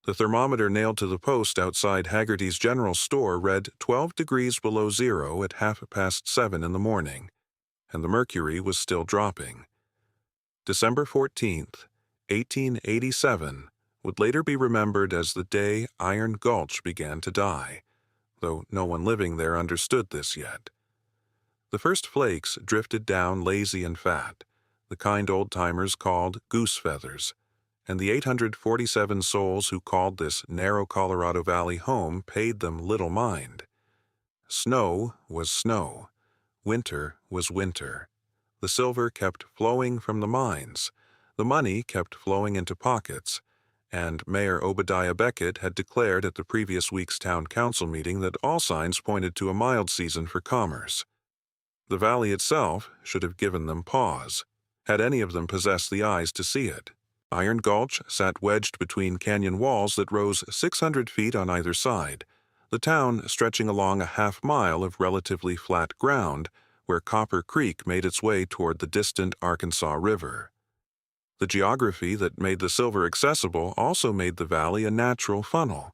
The thermometer nailed to the post outside Haggerty's general store read 12 degrees below zero at 7:30 in the morning, and the mercury was still dropping. December 14th, 1887, would later be remembered as the day Iron Gulch began to die, though no one living there understood this yet. The first flakes drifted down lazy and fat, the kind old-timers called goose feathers, and the 847 souls who called this narrow Colorado Valley home paid them little mind. Snow was snow. Winter was winter. The silver kept flowing from the mines. The money kept flowing into pockets, and Mayor Obadiah Beckett had declared at the previous week's town council meeting that all signs pointed to a mild season for commerce. The valley itself should have given them pause, had any of them possessed the eyes to see it. Iron Gulch sat wedged between canyon walls that rose 600 feet on either side, the town stretching along a half-mile of relatively flat ground where Copper Creek made its way toward the distant Arkansas River. The geography that made the silver accessible also made the valley a natural funnel,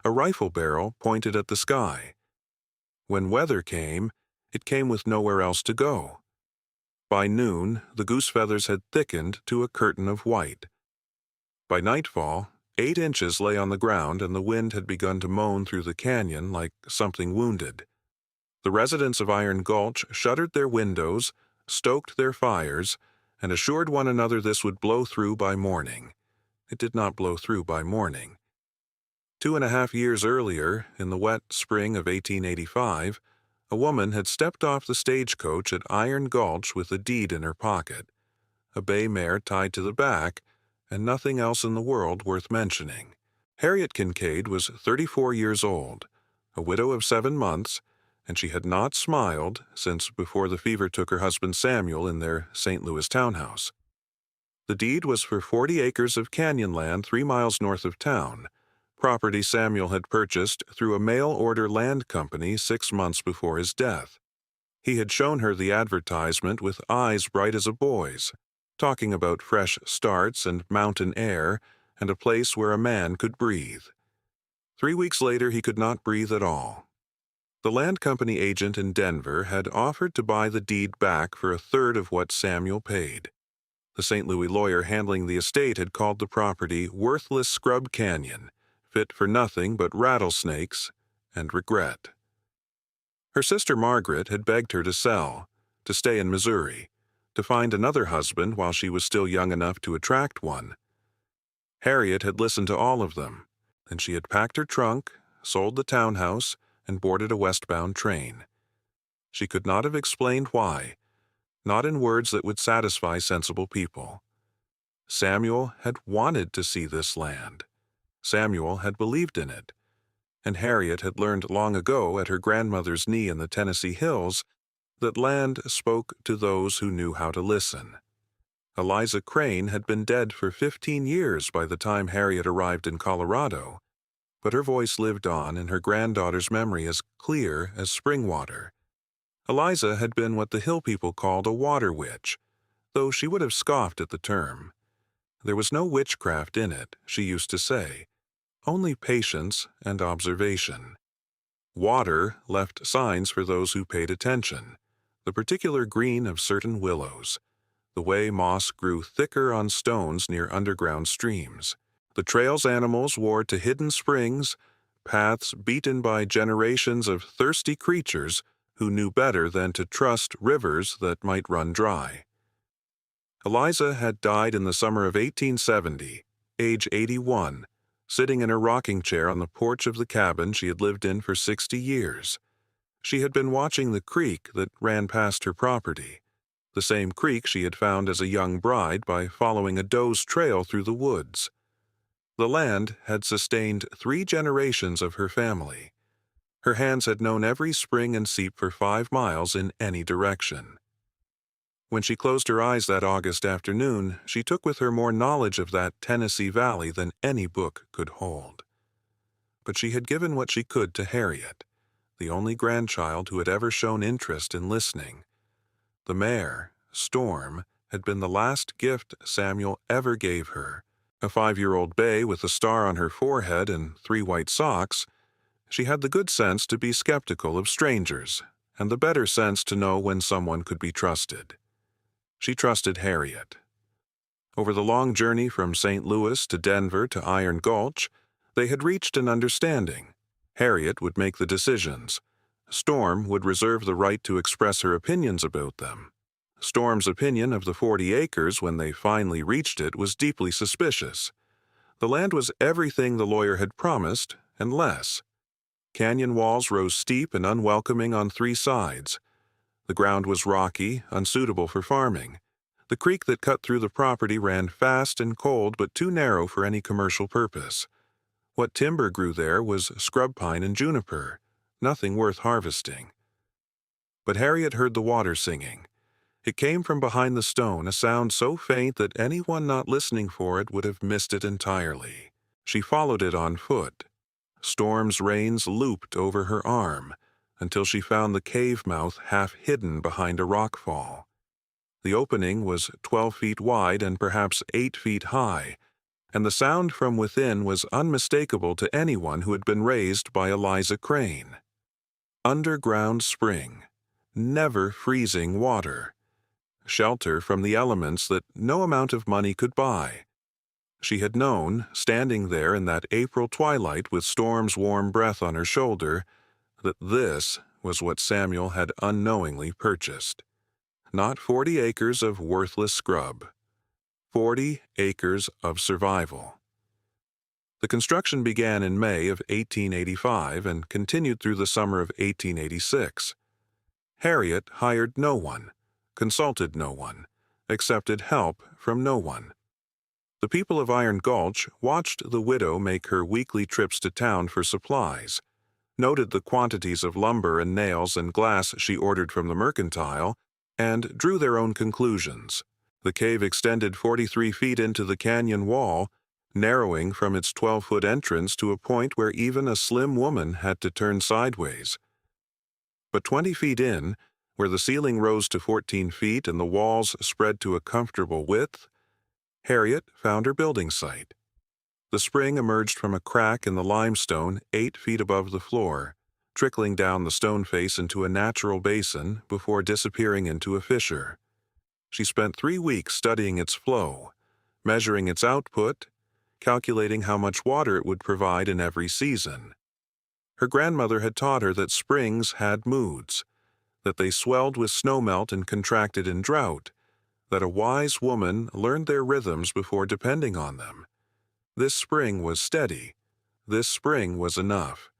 a rifle barrel pointed at the sky. When weather came, it came with nowhere else to go. By noon, the goose feathers had thickened to a curtain of white. By nightfall, 8 inches lay on the ground and the wind had begun to moan through the canyon like something wounded. The residents of Iron Gulch shuttered their windows, stoked their fires, and assured one another this would blow through by morning. It did not blow through by morning. 2.5 years earlier, in the wet spring of 1885, a woman had stepped off the stagecoach at Iron Gulch with a deed in her pocket, a bay mare tied to the back, and nothing else in the world worth mentioning. Harriet Kincaid was 34 years old, a widow of 7 months, and she had not smiled since before the fever took her husband Samuel in their St. Louis townhouse. The deed was for 40 acres of canyon land 3 miles north of town, property Samuel had purchased through a mail-order land company 6 months before his death. He had shown her the advertisement with eyes bright as a boy's, talking about fresh starts and mountain air and a place where a man could breathe. 3 weeks later he could not breathe at all. The land company agent in Denver had offered to buy the deed back for 1/3 of what Samuel paid. The St. Louis lawyer handling the estate had called the property worthless scrub canyon, fit for nothing but rattlesnakes and regret. Her sister Margaret had begged her to sell, to stay in Missouri, to find another husband while she was still young enough to attract one. Harriet had listened to all of them, and she had packed her trunk, sold the townhouse, and boarded a westbound train. She could not have explained why, not in words that would satisfy sensible people. Samuel had wanted to see this land. Samuel had believed in it, and Harriet had learned long ago at her grandmother's knee in the Tennessee hills that land spoke to those who knew how to listen. Eliza Crane had been dead for 15 years by the time Harriet arrived in Colorado, but her voice lived on in her granddaughter's memory as clear as spring water. Eliza had been what the hill people called a water witch, though she would have scoffed at the term. There was no witchcraft in it, she used to say, only patience and observation. Water left signs for those who paid attention, the particular green of certain willows, the way moss grew thicker on stones near underground streams, the trails animals wore to hidden springs, paths beaten by generations of thirsty creatures who knew better than to trust rivers that might run dry. Eliza had died in the summer of 1870, age 81, sitting in her rocking chair on the porch of the cabin she had lived in for 60 years. She had been watching the creek that ran past her property, the same creek she had found as a young bride by following a doe's trail through the woods. The land had sustained 3 generations of her family. Her hands had known every spring and seep for 5 miles in any direction. When she closed her eyes that August afternoon, she took with her more knowledge of that Tennessee Valley than any book could hold. But she had given what she could to Harriet, the only grandchild who had ever shown interest in listening. The mare, Storm, had been the last gift Samuel ever gave her, A 5-year-old bay with a star on her forehead and 3 white socks, she had the good sense to be skeptical of strangers, and the better sense to know when someone could be trusted. She trusted Harriet. Over the long journey from St. Louis to Denver to Iron Gulch, they had reached an understanding. Harriet would make the decisions. Storm would reserve the right to express her opinions about them. Storm's opinion of the 40 acres when they finally reached it was deeply suspicious. The land was everything the lawyer had promised, and less. Canyon walls rose steep and unwelcoming on 3 sides. The ground was rocky, unsuitable for farming. The creek that cut through the property ran fast and cold but too narrow for any commercial purpose. What timber grew there was scrub pine and juniper, nothing worth harvesting. But Harriet heard the water singing. It came from behind the stone, a sound so faint that anyone not listening for it would have missed it entirely. She followed it on foot. Storm's reins looped over her arm until she found the cave mouth half hidden behind a rock fall. The opening was 12 feet wide and perhaps 8 feet high, and the sound from within was unmistakable to anyone who had been raised by Eliza Crane. Underground spring, never freezing water. Shelter from the elements that no amount of money could buy. She had known, standing there in that April twilight with Storm's warm breath on her shoulder, that this was what Samuel had unknowingly purchased. Not 40 acres of worthless scrub. 40 acres of survival. The construction began in May of 1885 and continued through the summer of 1886. Harriet hired no one, consulted no one, accepted help from no one. The people of Iron Gulch watched the widow make her weekly trips to town for supplies, noted the quantities of lumber and nails and glass she ordered from the mercantile, and drew their own conclusions. The cave extended 43 feet into the canyon wall, narrowing from its 12-foot entrance to a point where even a slim woman had to turn sideways. But 20 feet in, where the ceiling rose to 14 feet and the walls spread to a comfortable width, Harriet found her building site. The spring emerged from a crack in the limestone 8 feet above the floor, trickling down the stone face into a natural basin before disappearing into a fissure. She spent 3 weeks studying its flow, measuring its output, calculating how much water it would provide in every season. Her grandmother had taught her that springs had moods, that they swelled with snowmelt and contracted in drought, that a wise woman learned their rhythms before depending on them. This spring was steady. This spring was enough.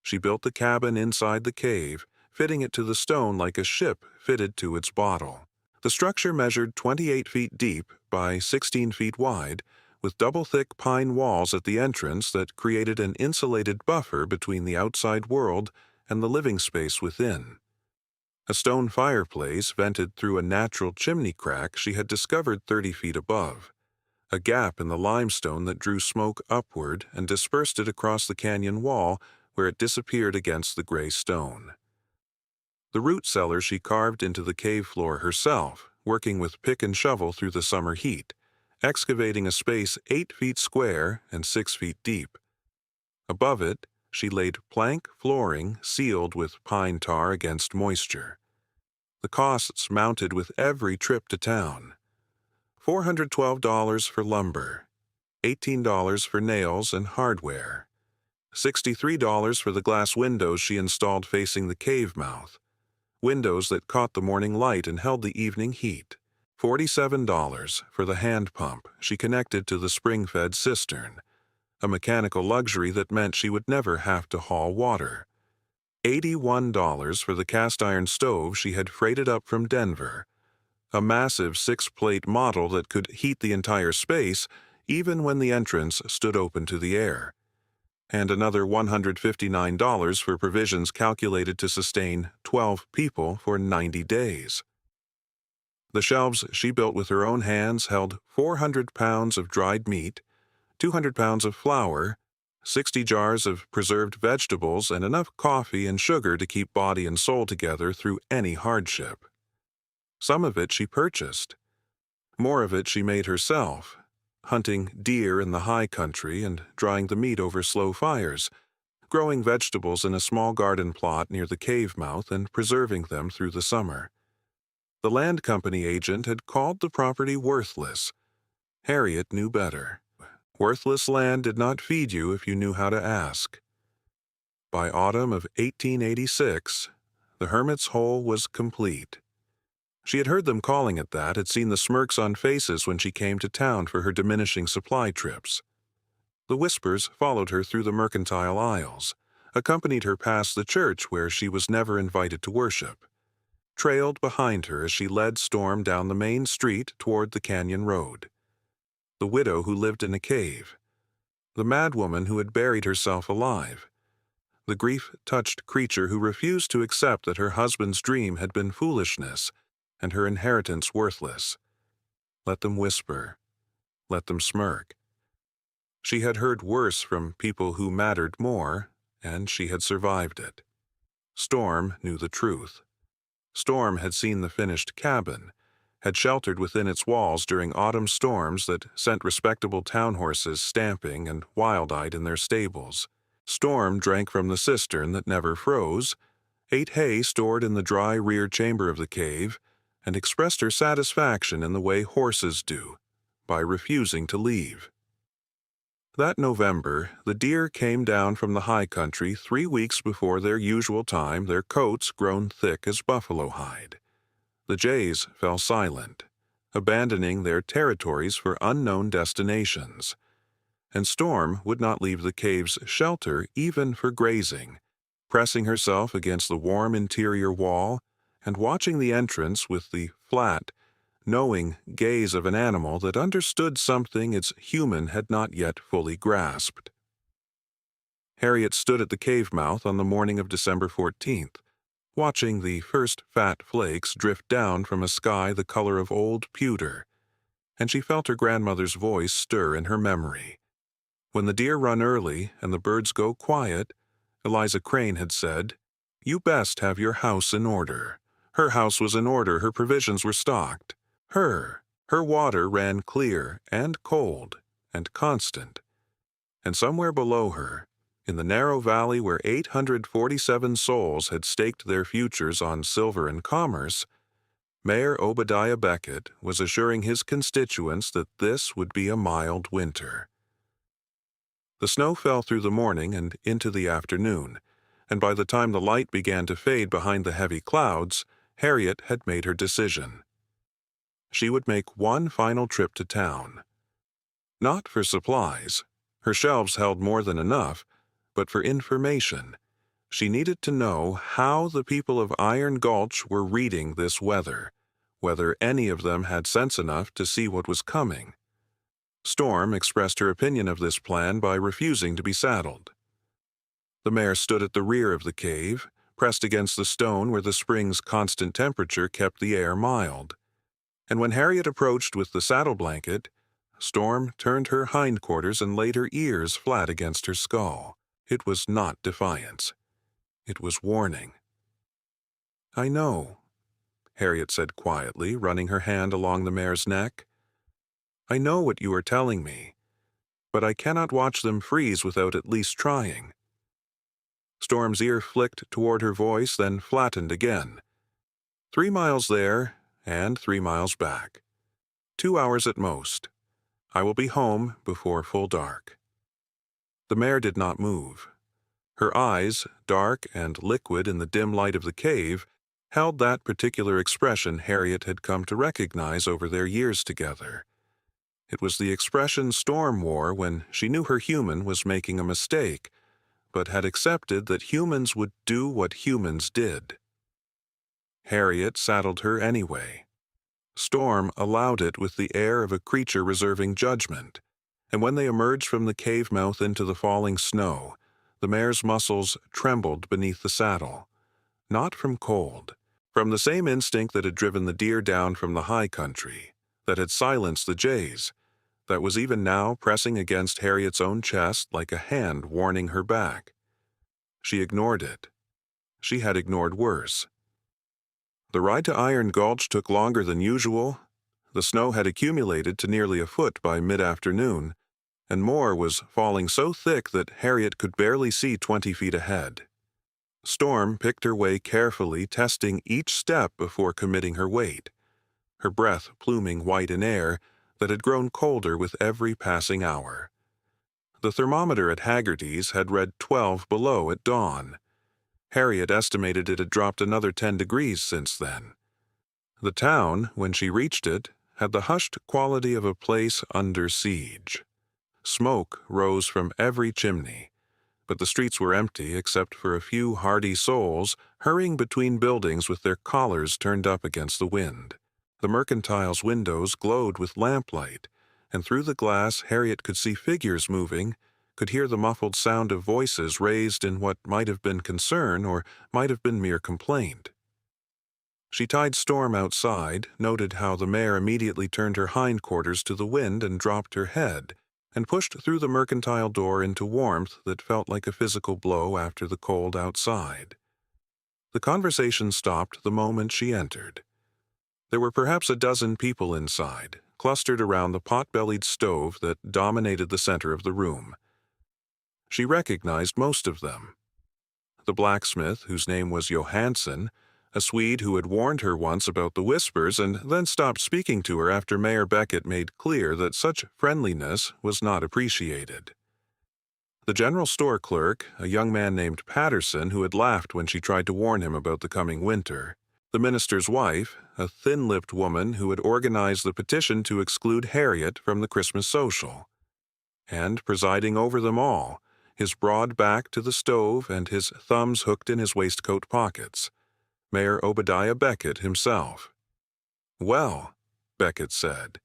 She built the cabin inside the cave, fitting it to the stone like a ship fitted to its bottle. The structure measured 28 feet deep by 16 feet wide, with double-thick pine walls at the entrance that created an insulated buffer between the outside world and the living space within. A stone fireplace vented through a natural chimney crack she had discovered 30 feet above, a gap in the limestone that drew smoke upward and dispersed it across the canyon wall where it disappeared against the gray stone. The root cellar she carved into the cave floor herself, working with pick and shovel through the summer heat, excavating a space 8 feet square and 6 feet deep. Above it, she laid plank flooring sealed with pine tar against moisture. The costs mounted with every trip to town. $412 for lumber, $18 for nails and hardware, $63 for the glass windows she installed facing the cave mouth, windows that caught the morning light and held the evening heat, $47 for the hand pump she connected to the spring-fed cistern, a mechanical luxury that meant she would never have to haul water, $81 for the cast-iron stove she had freighted up from Denver, a massive 6-plate model that could heat the entire space even when the entrance stood open to the air, and another $159 for provisions calculated to sustain 12 people for 90 days. The shelves she built with her own hands held 400 pounds of dried meat, 200 pounds of flour, 60 jars of preserved vegetables, and enough coffee and sugar to keep body and soul together through any hardship. Some of it she purchased. More of it she made herself, hunting deer in the high country and drying the meat over slow fires, growing vegetables in a small garden plot near the cave mouth and preserving them through the summer. The land company agent had called the property worthless. Harriet knew better. Worthless land did not feed you if you knew how to ask. By autumn of 1886, the Hermit's Hole was complete. She had heard them calling it that, had seen the smirks on faces when she came to town for her diminishing supply trips. The whispers followed her through the mercantile aisles, accompanied her past the church where she was never invited to worship, trailed behind her as she led Storm down the main street toward the canyon road. The widow who lived in a cave, the madwoman who had buried herself alive, the grief-touched creature who refused to accept that her husband's dream had been foolishness and her inheritance worthless. Let them whisper. Let them smirk. She had heard worse from people who mattered more, and she had survived it. Storm knew the truth. Storm had seen the finished cabin, had sheltered within its walls during autumn storms that sent respectable town horses stamping and wild-eyed in their stables. Storm drank from the cistern that never froze, ate hay stored in the dry rear chamber of the cave, and expressed her satisfaction in the way horses do, by refusing to leave. That November, the deer came down from the high country 3 weeks before their usual time, their coats grown thick as buffalo hide. The jays fell silent, abandoning their territories for unknown destinations. And Storm would not leave the cave's shelter even for grazing, pressing herself against the warm interior wall and watching the entrance with the flat, knowing gaze of an animal that understood something its human had not yet fully grasped. Harriet stood at the cave mouth on the morning of December 14th, watching the first fat flakes drift down from a sky the color of old pewter, and she felt her grandmother's voice stir in her memory. When the deer run early and the birds go quiet, Eliza Crane had said, "You best have your house in order." Her house was in order, her provisions were stocked. Her water ran clear and cold and constant. And somewhere below her, in the narrow valley where 847 souls had staked their futures on silver and commerce, Mayor Obadiah Beckett was assuring his constituents that this would be a mild winter. The snow fell through the morning and into the afternoon, and by the time the light began to fade behind the heavy clouds, Harriet had made her decision. She would make one final trip to town. Not for supplies. Her shelves held more than enough, but for information. She needed to know how the people of Iron Gulch were reading this weather, whether any of them had sense enough to see what was coming. Storm expressed her opinion of this plan by refusing to be saddled. The mare stood at the rear of the cave, pressed against the stone where the spring's constant temperature kept the air mild. And when Harriet approached with the saddle blanket, Storm turned her hindquarters and laid her ears flat against her skull. It was not defiance. It was warning. "I know," Harriet said quietly, running her hand along the mare's neck. "I know what you are telling me, but I cannot watch them freeze without at least trying." Storm's ear flicked toward her voice, then flattened again. 3 miles there, and 3 miles back. 2 hours at most. I will be home before full dark. The mare did not move. Her eyes, dark and liquid in the dim light of the cave, held that particular expression Harriet had come to recognize over their years together. It was the expression Storm wore when she knew her human was making a mistake, but had accepted that humans would do what humans did. Harriet saddled her anyway. Storm allowed it with the air of a creature reserving judgment, and when they emerged from the cave mouth into the falling snow, the mare's muscles trembled beneath the saddle, not from cold, from the same instinct that had driven the deer down from the high country, that had silenced the jays, that was even now pressing against Harriet's own chest like a hand warning her back. She ignored it. She had ignored worse. The ride to Iron Gulch took longer than usual, The snow had accumulated to nearly a foot by mid-afternoon, and more was falling so thick that Harriet could barely see 20 feet ahead. Storm picked her way carefully, testing each step before committing her weight, her breath pluming white in air that had grown colder with every passing hour. The thermometer at Haggerty's had read 12 below at dawn. Harriet estimated it had dropped another 10 degrees since then. The town, when she reached it, had the hushed quality of a place under siege. Smoke rose from every chimney, but the streets were empty except for a few hardy souls hurrying between buildings with their collars turned up against the wind. The Mercantile's windows glowed with lamplight, and through the glass Harriet could see figures moving, could hear the muffled sound of voices raised in what might have been concern or might have been mere complaint. She tied Storm outside, noted how the mare immediately turned her hindquarters to the wind and dropped her head, and pushed through the Mercantile door into warmth that felt like a physical blow after the cold outside. The conversation stopped the moment she entered. There were perhaps a dozen people inside, clustered around the pot-bellied stove that dominated the center of the room. She recognized most of them. The blacksmith, whose name was Johansson, a Swede who had warned her once about the whispers and then stopped speaking to her after Mayor Beckett made clear that such friendliness was not appreciated. The general store clerk, a young man named Patterson who had laughed when she tried to warn him about the coming winter. The minister's wife, a thin-lipped woman who had organized the petition to exclude Harriet from the Christmas social. And presiding over them all, his broad back to the stove and his thumbs hooked in his waistcoat pockets, Mayor Obadiah Beckett himself. "Well," Beckett said,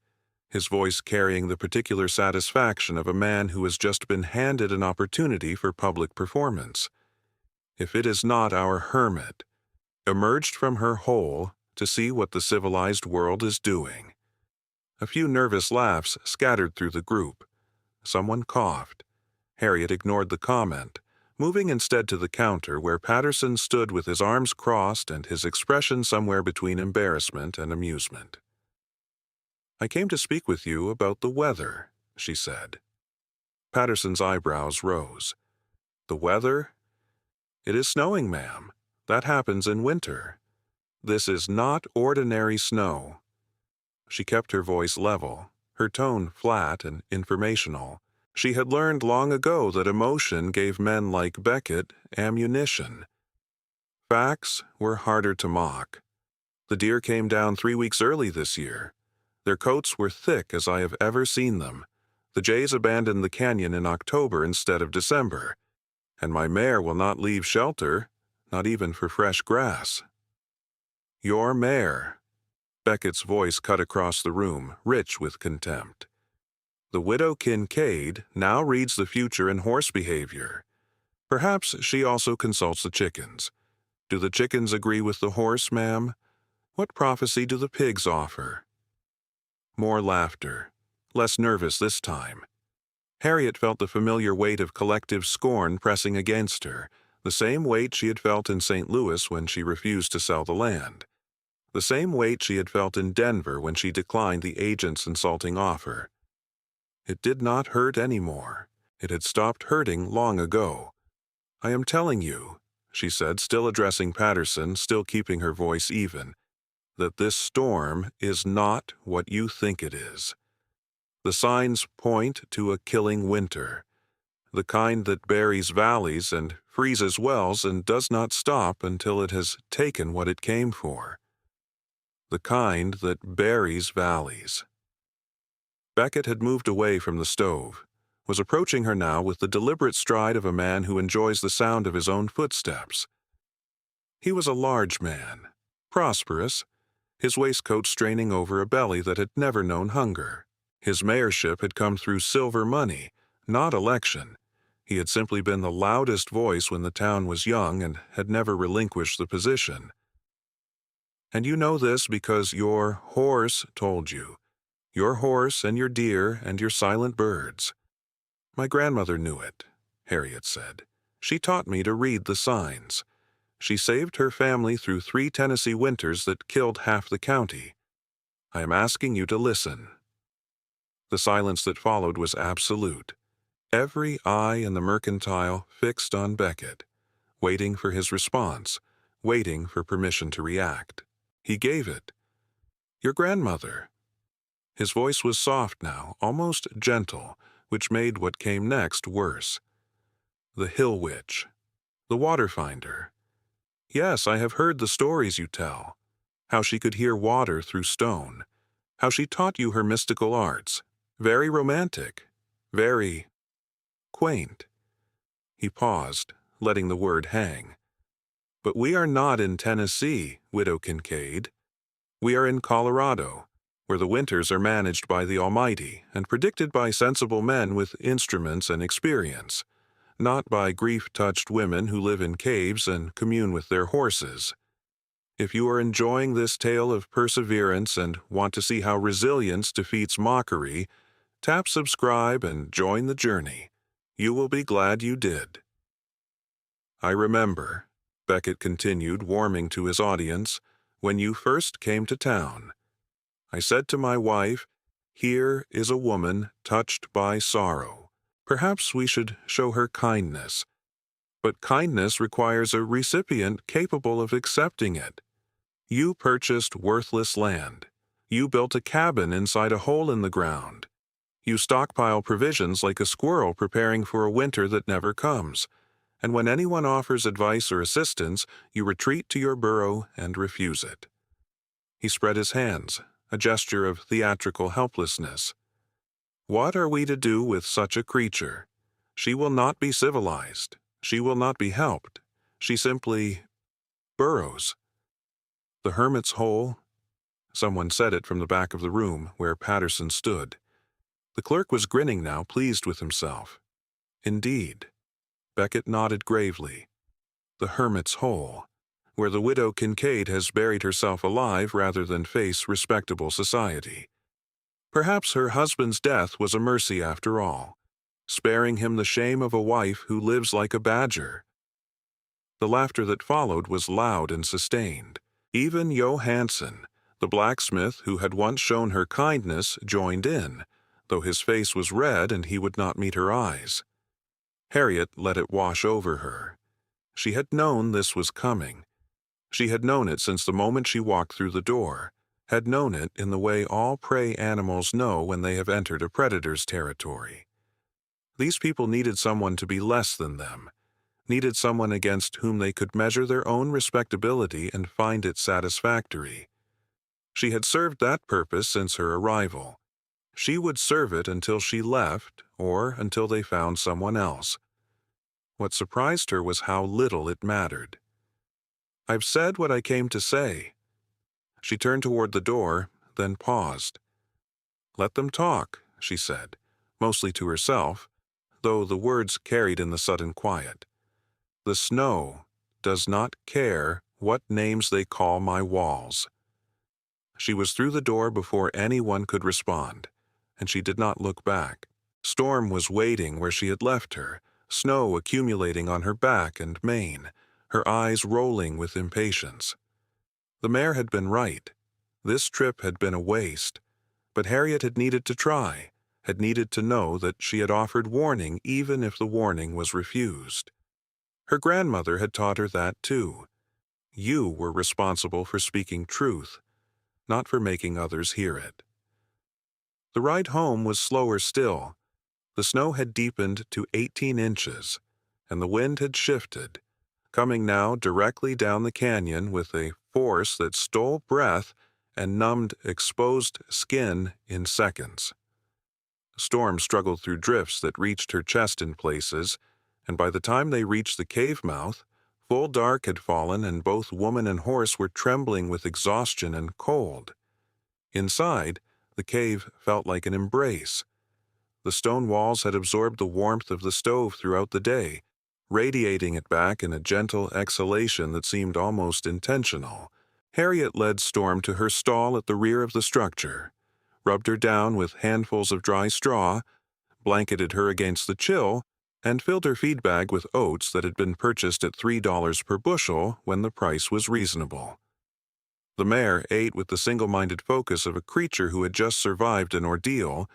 his voice carrying the particular satisfaction of a man who has just been handed an opportunity for public performance, "if it is not our hermit, emerged from her hole to see what the civilized world is doing." A few nervous laughs scattered through the group. Someone coughed. Harriet ignored the comment, moving instead to the counter where Patterson stood with his arms crossed and his expression somewhere between embarrassment and amusement. "I came to speak with you about the weather," she said. Patterson's eyebrows rose. "The weather? It is snowing, ma'am. That happens in winter. This is not ordinary snow." She kept her voice level, her tone flat and informational. She had learned long ago that emotion gave men like Beckett ammunition. Facts were harder to mock. The deer came down 3 weeks early this year. Their coats were thick as I have ever seen them. The jays abandoned the canyon in October instead of December. And my mare will not leave shelter, not even for fresh grass. "Your mare." Beckett's voice cut across the room, rich with contempt. "The widow Kincaid now reads the future in horse behavior. Perhaps she also consults the chickens. Do the chickens agree with the horse, ma'am? What prophecy do the pigs offer?" More laughter, less nervous this time. Harriet felt the familiar weight of collective scorn pressing against her, the same weight she had felt in St. Louis when she refused to sell the land. The same weight she had felt in Denver when she declined the agent's insulting offer. It did not hurt anymore. It had stopped hurting long ago. "I am telling you," she said, still addressing Patterson, still keeping her voice even, "that this storm is not what you think it is. The signs point to a killing winter, the kind that buries valleys and freezes wells and does not stop until it has taken what it came for. The kind that buries valleys." Beckett had moved away from the stove, was approaching her now with the deliberate stride of a man who enjoys the sound of his own footsteps. He was a large man, prosperous, his waistcoat straining over a belly that had never known hunger. His mayorship had come through silver money, not election. He had simply been the loudest voice when the town was young and had never relinquished the position. "And you know this because your horse told you. Your horse and your deer and your silent birds." "My grandmother knew it," Harriet said. "She taught me to read the signs. She saved her family through 3 Tennessee winters that killed half the county. I am asking you to listen." The silence that followed was absolute. Every eye in the mercantile fixed on Beckett, waiting for his response, waiting for permission to react. He gave it. "Your grandmother." His voice was soft now, almost gentle, which made what came next worse. "The Hill Witch. The Water Finder. Yes, I have heard the stories you tell. How she could hear water through stone. How she taught you her mystical arts. Very romantic. Very quaint." He paused, letting the word hang. "But we are not in Tennessee, Widow Kincaid. We are in Colorado, where the winters are managed by the Almighty and predicted by sensible men with instruments and experience, not by grief-touched women who live in caves and commune with their horses. If you are enjoying this tale of perseverance and want to see how resilience defeats mockery, tap subscribe and join the journey. You will be glad you did." "I remember," Beckett continued, warming to his audience, "when you first came to town. I said to my wife, 'Here is a woman touched by sorrow. Perhaps we should show her kindness.' But kindness requires a recipient capable of accepting it. You purchased worthless land. You built a cabin inside a hole in the ground. You stockpile provisions like a squirrel preparing for a winter that never comes. And when anyone offers advice or assistance, you retreat to your burrow and refuse it." He spread his hands, a gesture of theatrical helplessness. "What are we to do with such a creature? She will not be civilized. She will not be helped. She simply burrows." "The hermit's hole?" Someone said it from the back of the room where Patterson stood. The clerk was grinning now, pleased with himself. "Indeed." Beckett nodded gravely. "The hermit's hole, where the widow Kincaid has buried herself alive rather than face respectable society. Perhaps her husband's death was a mercy after all, sparing him the shame of a wife who lives like a badger." The laughter that followed was loud and sustained. Even Johansen, the blacksmith who had once shown her kindness, joined in, though his face was red and he would not meet her eyes. Harriet let it wash over her. She had known this was coming. She had known it since the moment she walked through the door, had known it in the way all prey animals know when they have entered a predator's territory. These people needed someone to be less than them, needed someone against whom they could measure their own respectability and find it satisfactory. She had served that purpose since her arrival. She would serve it until she left or until they found someone else. What surprised her was how little it mattered. "I've said what I came to say." She turned toward the door, then paused. "Let them talk," she said, mostly to herself, though the words carried in the sudden quiet. "The snow does not care what names they call my walls." She was through the door before anyone could respond, and she did not look back. Storm was waiting where she had left her, snow accumulating on her back and mane, her eyes rolling with impatience. The mayor had been right. This trip had been a waste, but Harriet had needed to try, had needed to know that she had offered warning even if the warning was refused. Her grandmother had taught her that too. You were responsible for speaking truth, not for making others hear it. The ride home was slower still. The snow had deepened to 18 inches, and the wind had shifted, coming now directly down the canyon with a force that stole breath and numbed exposed skin in seconds. Storm struggled through drifts that reached her chest in places, and by the time they reached the cave mouth, full dark had fallen and both woman and horse were trembling with exhaustion and cold. Inside, the cave felt like an embrace. The stone walls had absorbed the warmth of the stove throughout the day, radiating it back in a gentle exhalation that seemed almost intentional. Harriet led Storm to her stall at the rear of the structure, rubbed her down with handfuls of dry straw, blanketed her against the chill, and filled her feed bag with oats that had been purchased at $3 per bushel when the price was reasonable. The mare ate with the single-minded focus of a creature who had just survived an ordeal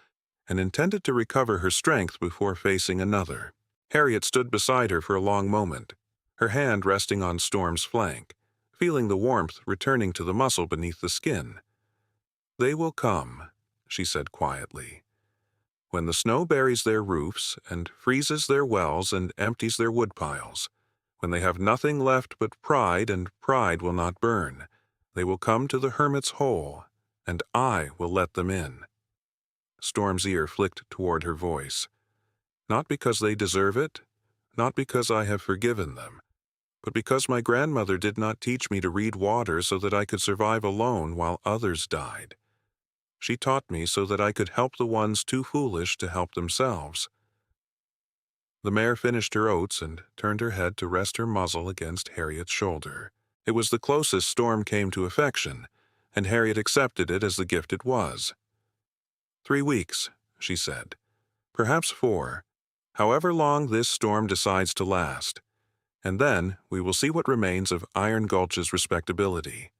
and intended to recover her strength before facing another. Harriet stood beside her for a long moment, her hand resting on Storm's flank, feeling the warmth returning to the muscle beneath the skin. "They will come," she said quietly. "When the snow buries their roofs and freezes their wells and empties their woodpiles, when they have nothing left but pride and pride will not burn, they will come to the hermit's hole, and I will let them in." Storm's ear flicked toward her voice. "Not because they deserve it, not because I have forgiven them, but because my grandmother did not teach me to read water so that I could survive alone while others died. She taught me so that I could help the ones too foolish to help themselves." The mare finished her oats and turned her head to rest her muzzle against Harriet's shoulder. It was the closest Storm came to affection, and Harriet accepted it as the gift it was. 3 weeks, she said. Perhaps 4, however long this storm decides to last. And then we will see what remains of Iron Gulch's respectability.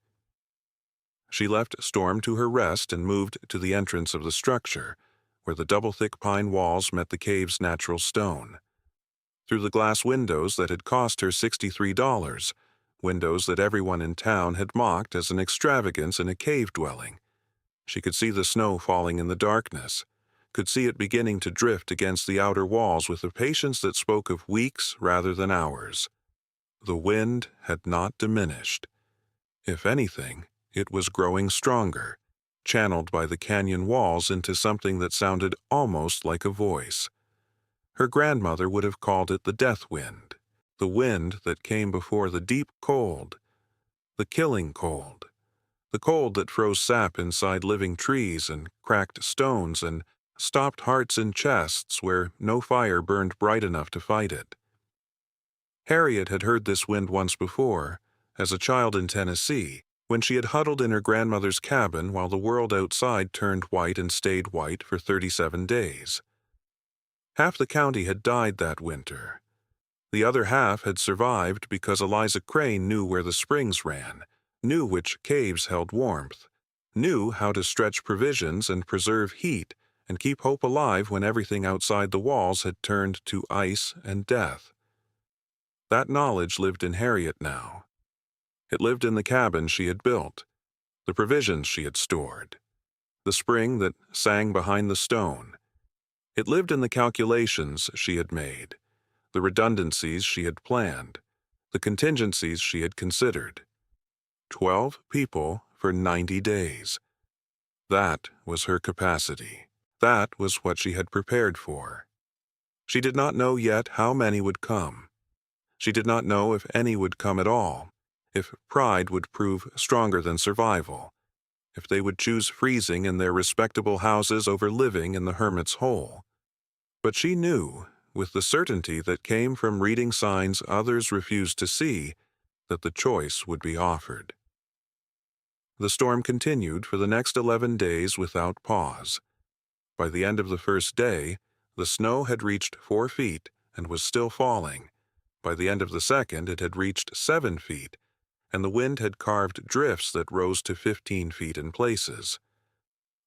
She left Storm to her rest and moved to the entrance of the structure, where the double-thick pine walls met the cave's natural stone. Through the glass windows that had cost her $63, windows that everyone in town had mocked as an extravagance in a cave dwelling, she could see the snow falling in the darkness, could see it beginning to drift against the outer walls with a patience that spoke of weeks rather than hours. The wind had not diminished. If anything, it was growing stronger, channeled by the canyon walls into something that sounded almost like a voice. Her grandmother would have called it the death wind, the wind that came before the deep cold, the killing cold, the cold that froze sap inside living trees and cracked stones and stopped hearts in chests where no fire burned bright enough to fight it. Harriet had heard this wind once before, as a child in Tennessee, when she had huddled in her grandmother's cabin while the world outside turned white and stayed white for 37 days. Half the county had died that winter. The other half had survived because Eliza Crane knew where the springs ran, knew which caves held warmth, knew how to stretch provisions and preserve heat and keep hope alive when everything outside the walls had turned to ice and death. That knowledge lived in Harriet now. It lived in the cabin she had built, the provisions she had stored, the spring that sang behind the stone. It lived in the calculations she had made, the redundancies she had planned, the contingencies she had considered. 12 people for 90 days. That was her capacity. That was what she had prepared for. She did not know yet how many would come. She did not know if any would come at all, if pride would prove stronger than survival, if they would choose freezing in their respectable houses over living in the hermit's hole. But she knew, with the certainty that came from reading signs others refused to see, that the choice would be offered. The storm continued for the next 11 days without pause. By the end of the first day, the snow had reached 4 feet and was still falling. By the end of the second, it had reached 7 feet, and the wind had carved drifts that rose to 15 feet in places.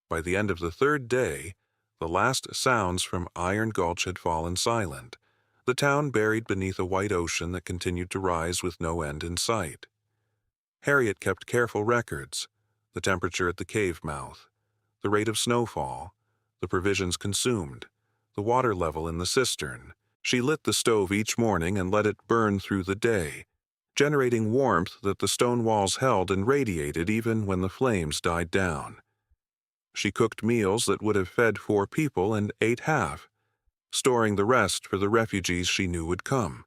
By the end of the third day, the last sounds from Iron Gulch had fallen silent, the town buried beneath a white ocean that continued to rise with no end in sight. Harriet kept careful records: the temperature at the cave mouth, the rate of snowfall, the provisions consumed, the water level in the cistern. She lit the stove each morning and let it burn through the day, generating warmth that the stone walls held and radiated even when the flames died down. She cooked meals that would have fed 4 people and ate half, storing the rest for the refugees she knew would come.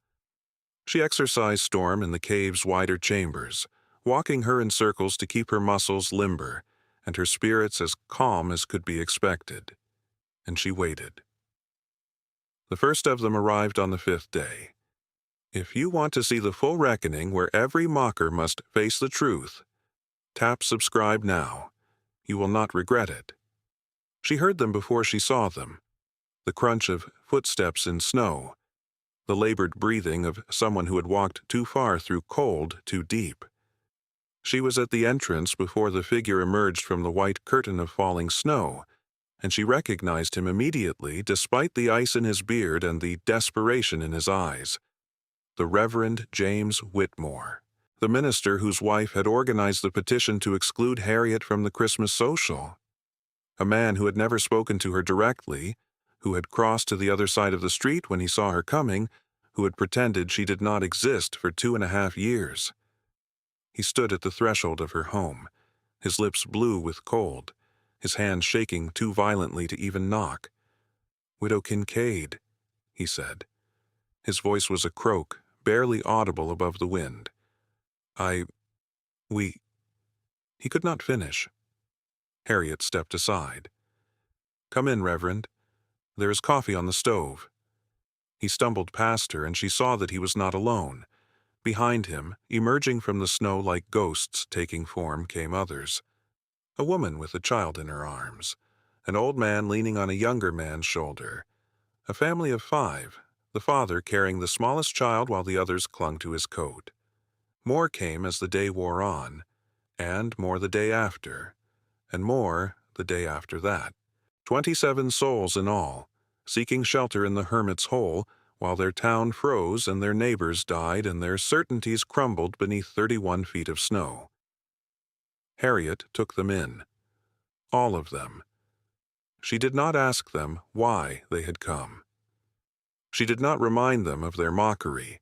She exercised Storm in the cave's wider chambers, walking her in circles to keep her muscles limber and her spirits as calm as could be expected. And she waited. The first of them arrived on the 5th day. If you want to see the full reckoning where every mocker must face the truth, tap subscribe now. You will not regret it. She heard them before she saw them, the crunch of footsteps in snow, the labored breathing of someone who had walked too far through cold too deep. She was at the entrance before the figure emerged from the white curtain of falling snow, and she recognized him immediately despite the ice in his beard and the desperation in his eyes. The Reverend James Whitmore, the minister whose wife had organized the petition to exclude Harriet from the Christmas social. A man who had never spoken to her directly, who had crossed to the other side of the street when he saw her coming, who had pretended she did not exist for 2.5 years. He stood at the threshold of her home, his lips blue with cold, his hands shaking too violently to even knock. "Widow Kincaid," he said. His voice was a croak, barely audible above the wind. We... He could not finish. Harriet stepped aside. "Come in, Reverend. There is coffee on the stove." He stumbled past her, and she saw that he was not alone. Behind him, emerging from the snow like ghosts taking form, came others. A woman with a child in her arms, an old man leaning on a younger man's shoulder, a family of 5, the father carrying the smallest child while the others clung to his coat. More came as the day wore on, and more the day after, and more the day after that. 27 souls in all, seeking shelter in the hermit's hole, while their town froze and their neighbors died and their certainties crumbled beneath 31 feet of snow. Harriet took them in. All of them. She did not ask them why they had come. She did not remind them of their mockery.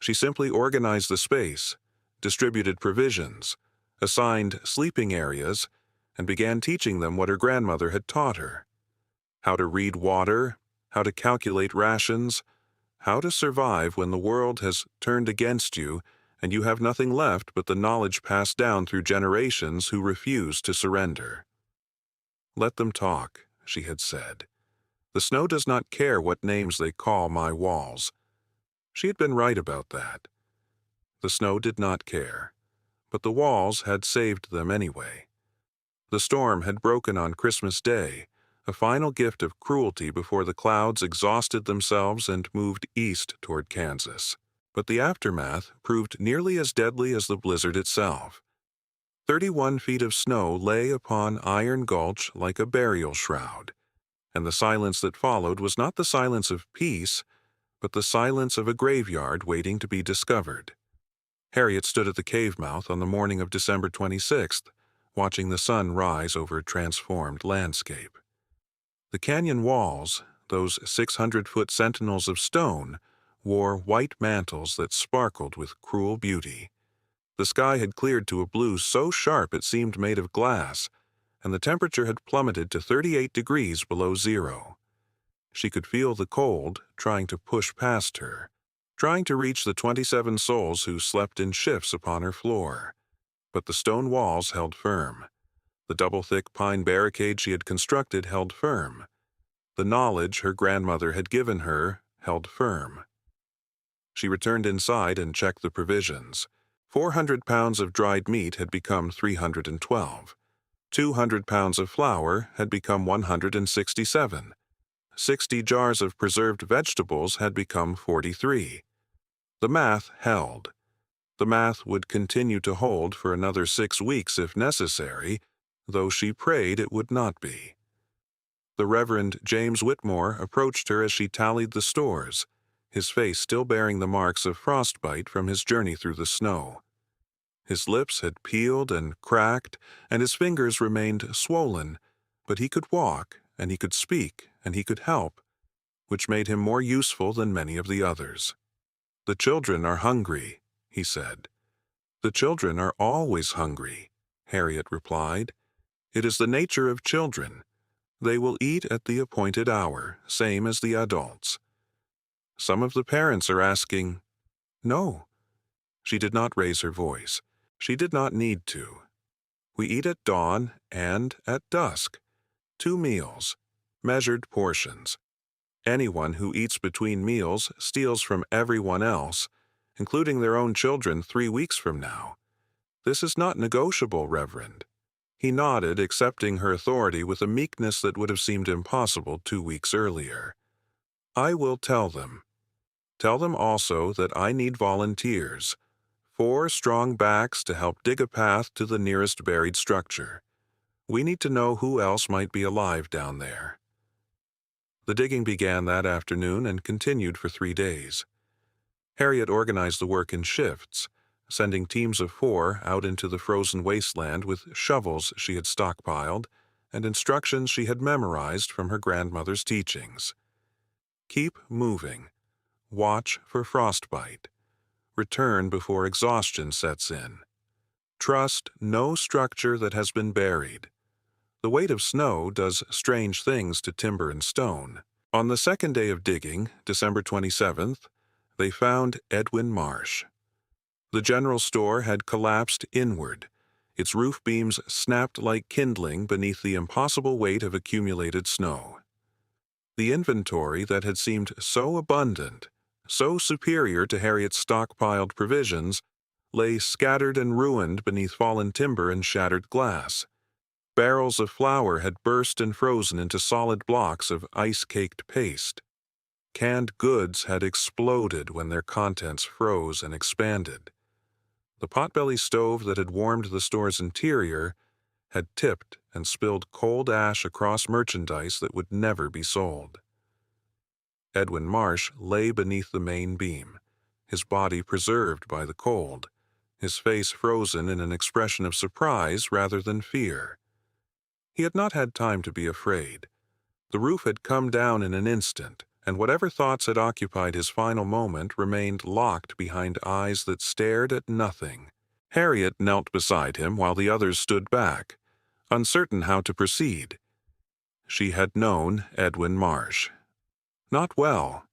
She simply organized the space, distributed provisions, assigned sleeping areas, and began teaching them what her grandmother had taught her: how to read water, how to calculate rations, how to survive when the world has turned against you and you have nothing left but the knowledge passed down through generations who refuse to surrender. "Let them talk," she had said. "The snow does not care what names they call my walls." She had been right about that. The snow did not care, but the walls had saved them anyway. The storm had broken on Christmas Day, a final gift of cruelty before the clouds exhausted themselves and moved east toward Kansas. But the aftermath proved nearly as deadly as the blizzard itself. 31 feet of snow lay upon Iron Gulch like a burial shroud, and the silence that followed was not the silence of peace, but the silence of a graveyard waiting to be discovered. Harriet stood at the cave mouth on the morning of December 26th, watching the sun rise over a transformed landscape. The canyon walls, those 600-foot sentinels of stone, wore white mantles that sparkled with cruel beauty. The sky had cleared to a blue so sharp it seemed made of glass, and the temperature had plummeted to 38 degrees below zero. She could feel the cold trying to push past her, trying to reach the 27 souls who slept in shifts upon her floor. But the stone walls held firm. The double-thick pine barricade she had constructed held firm. The knowledge her grandmother had given her held firm. She returned inside and checked the provisions. 400 pounds of dried meat had become 312. 200 pounds of flour had become 167. 60 jars of preserved vegetables had become 43. The math held. The math would continue to hold for another 6 weeks if necessary, though she prayed it would not be. The Reverend James Whitmore approached her as she tallied the stores, his face still bearing the marks of frostbite from his journey through the snow. His lips had peeled and cracked, and his fingers remained swollen, but he could walk, and he could speak, and he could help, which made him more useful than many of the others. "The children are hungry," he said. "The children are always hungry," Harriet replied. "It is the nature of children. They will eat at the appointed hour, same as the adults." "Some of the parents are asking—" "No." She did not raise her voice. She did not need to. "We eat at dawn and at dusk. 2 meals, measured portions. Anyone who eats between meals steals from everyone else, including their own children 3 weeks from now. This is not negotiable, Reverend." He nodded, accepting her authority with a meekness that would have seemed impossible 2 weeks earlier. "I will tell them. Tell them also that I need volunteers. 4 strong backs to help dig a path to the nearest buried structure. We need to know who else might be alive down there. The digging began that afternoon and continued for 3 days. Harriet organized the work in shifts, sending teams of 4 out into the frozen wasteland with shovels she had stockpiled and instructions she had memorized from her grandmother's teachings. Keep moving. Watch for frostbite. Return before exhaustion sets in. Trust no structure that has been buried. The weight of snow does strange things to timber and stone. On the second day of digging, December 27th, they found Edwin Marsh. The general store had collapsed inward. Its roof beams snapped like kindling beneath the impossible weight of accumulated snow. The inventory that had seemed so abundant, so superior to Harriet's stockpiled provisions, lay scattered and ruined beneath fallen timber and shattered glass. Barrels of flour had burst and frozen into solid blocks of ice-caked paste. Canned goods had exploded when their contents froze and expanded. The potbelly stove that had warmed the store's interior had tipped and spilled cold ash across merchandise that would never be sold. Edwin Marsh lay beneath the main beam, his body preserved by the cold, his face frozen in an expression of surprise rather than fear. He had not had time to be afraid. The roof had come down in an instant, and whatever thoughts had occupied his final moment remained locked behind eyes that stared at nothing. Harriet knelt beside him while the others stood back, uncertain how to proceed. She had known Edwin Marsh. Not well.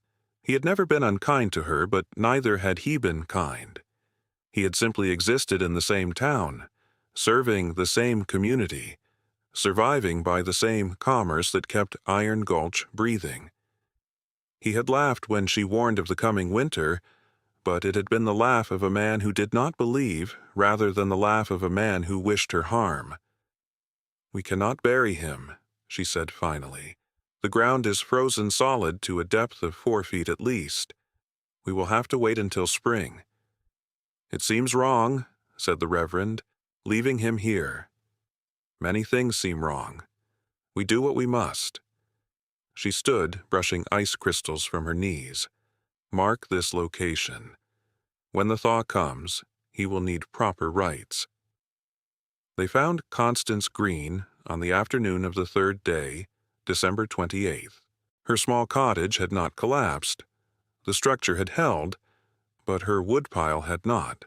He had never been unkind to her, but neither had he been kind. He had simply existed in the same town, serving the same community, surviving by the same commerce that kept Iron Gulch breathing. He had laughed when she warned of the coming winter, but it had been the laugh of a man who did not believe, rather than the laugh of a man who wished her harm. "We cannot bury him," she said finally. "The ground is frozen solid to a depth of 4 feet at least. We will have to wait until spring." "It seems wrong," said the Reverend, "leaving him here." "Many things seem wrong. We do what we must." She stood, brushing ice crystals from her knees. "Mark this location. When the thaw comes, he will need proper rites." They found Constance Green on the afternoon of the 3rd day, December 28th. Her small cottage had not collapsed. The structure had held, but her woodpile had not.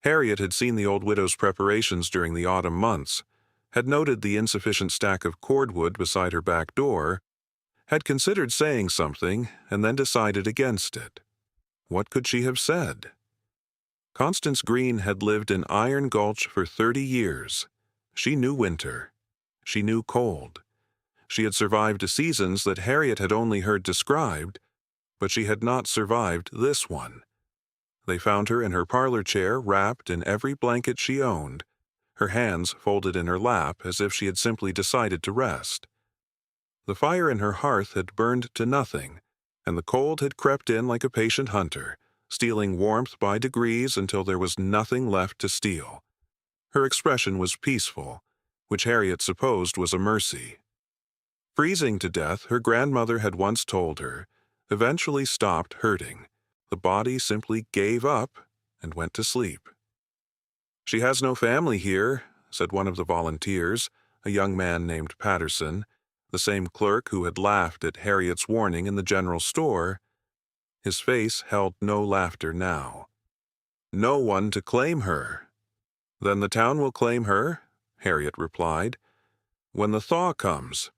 Harriet had seen the old widow's preparations during the autumn months, had noted the insufficient stack of cordwood beside her back door, had considered saying something, and then decided against it. What could she have said? Constance Green had lived in Iron Gulch for 30 years. She knew winter. She knew cold. She had survived seasons that Harriet had only heard described, but she had not survived this one. They found her in her parlor chair, wrapped in every blanket she owned, her hands folded in her lap as if she had simply decided to rest. The fire in her hearth had burned to nothing, and the cold had crept in like a patient hunter, stealing warmth by degrees until there was nothing left to steal. Her expression was peaceful, which Harriet supposed was a mercy. Freezing to death, her grandmother had once told her, eventually stopped hurting. The body simply gave up and went to sleep. "She has no family here," said one of the volunteers, a young man named Patterson, the same clerk who had laughed at Harriet's warning in the general store. His face held no laughter now. "No one to claim her." "Then the town will claim her," Harriet replied, "when the thaw comes.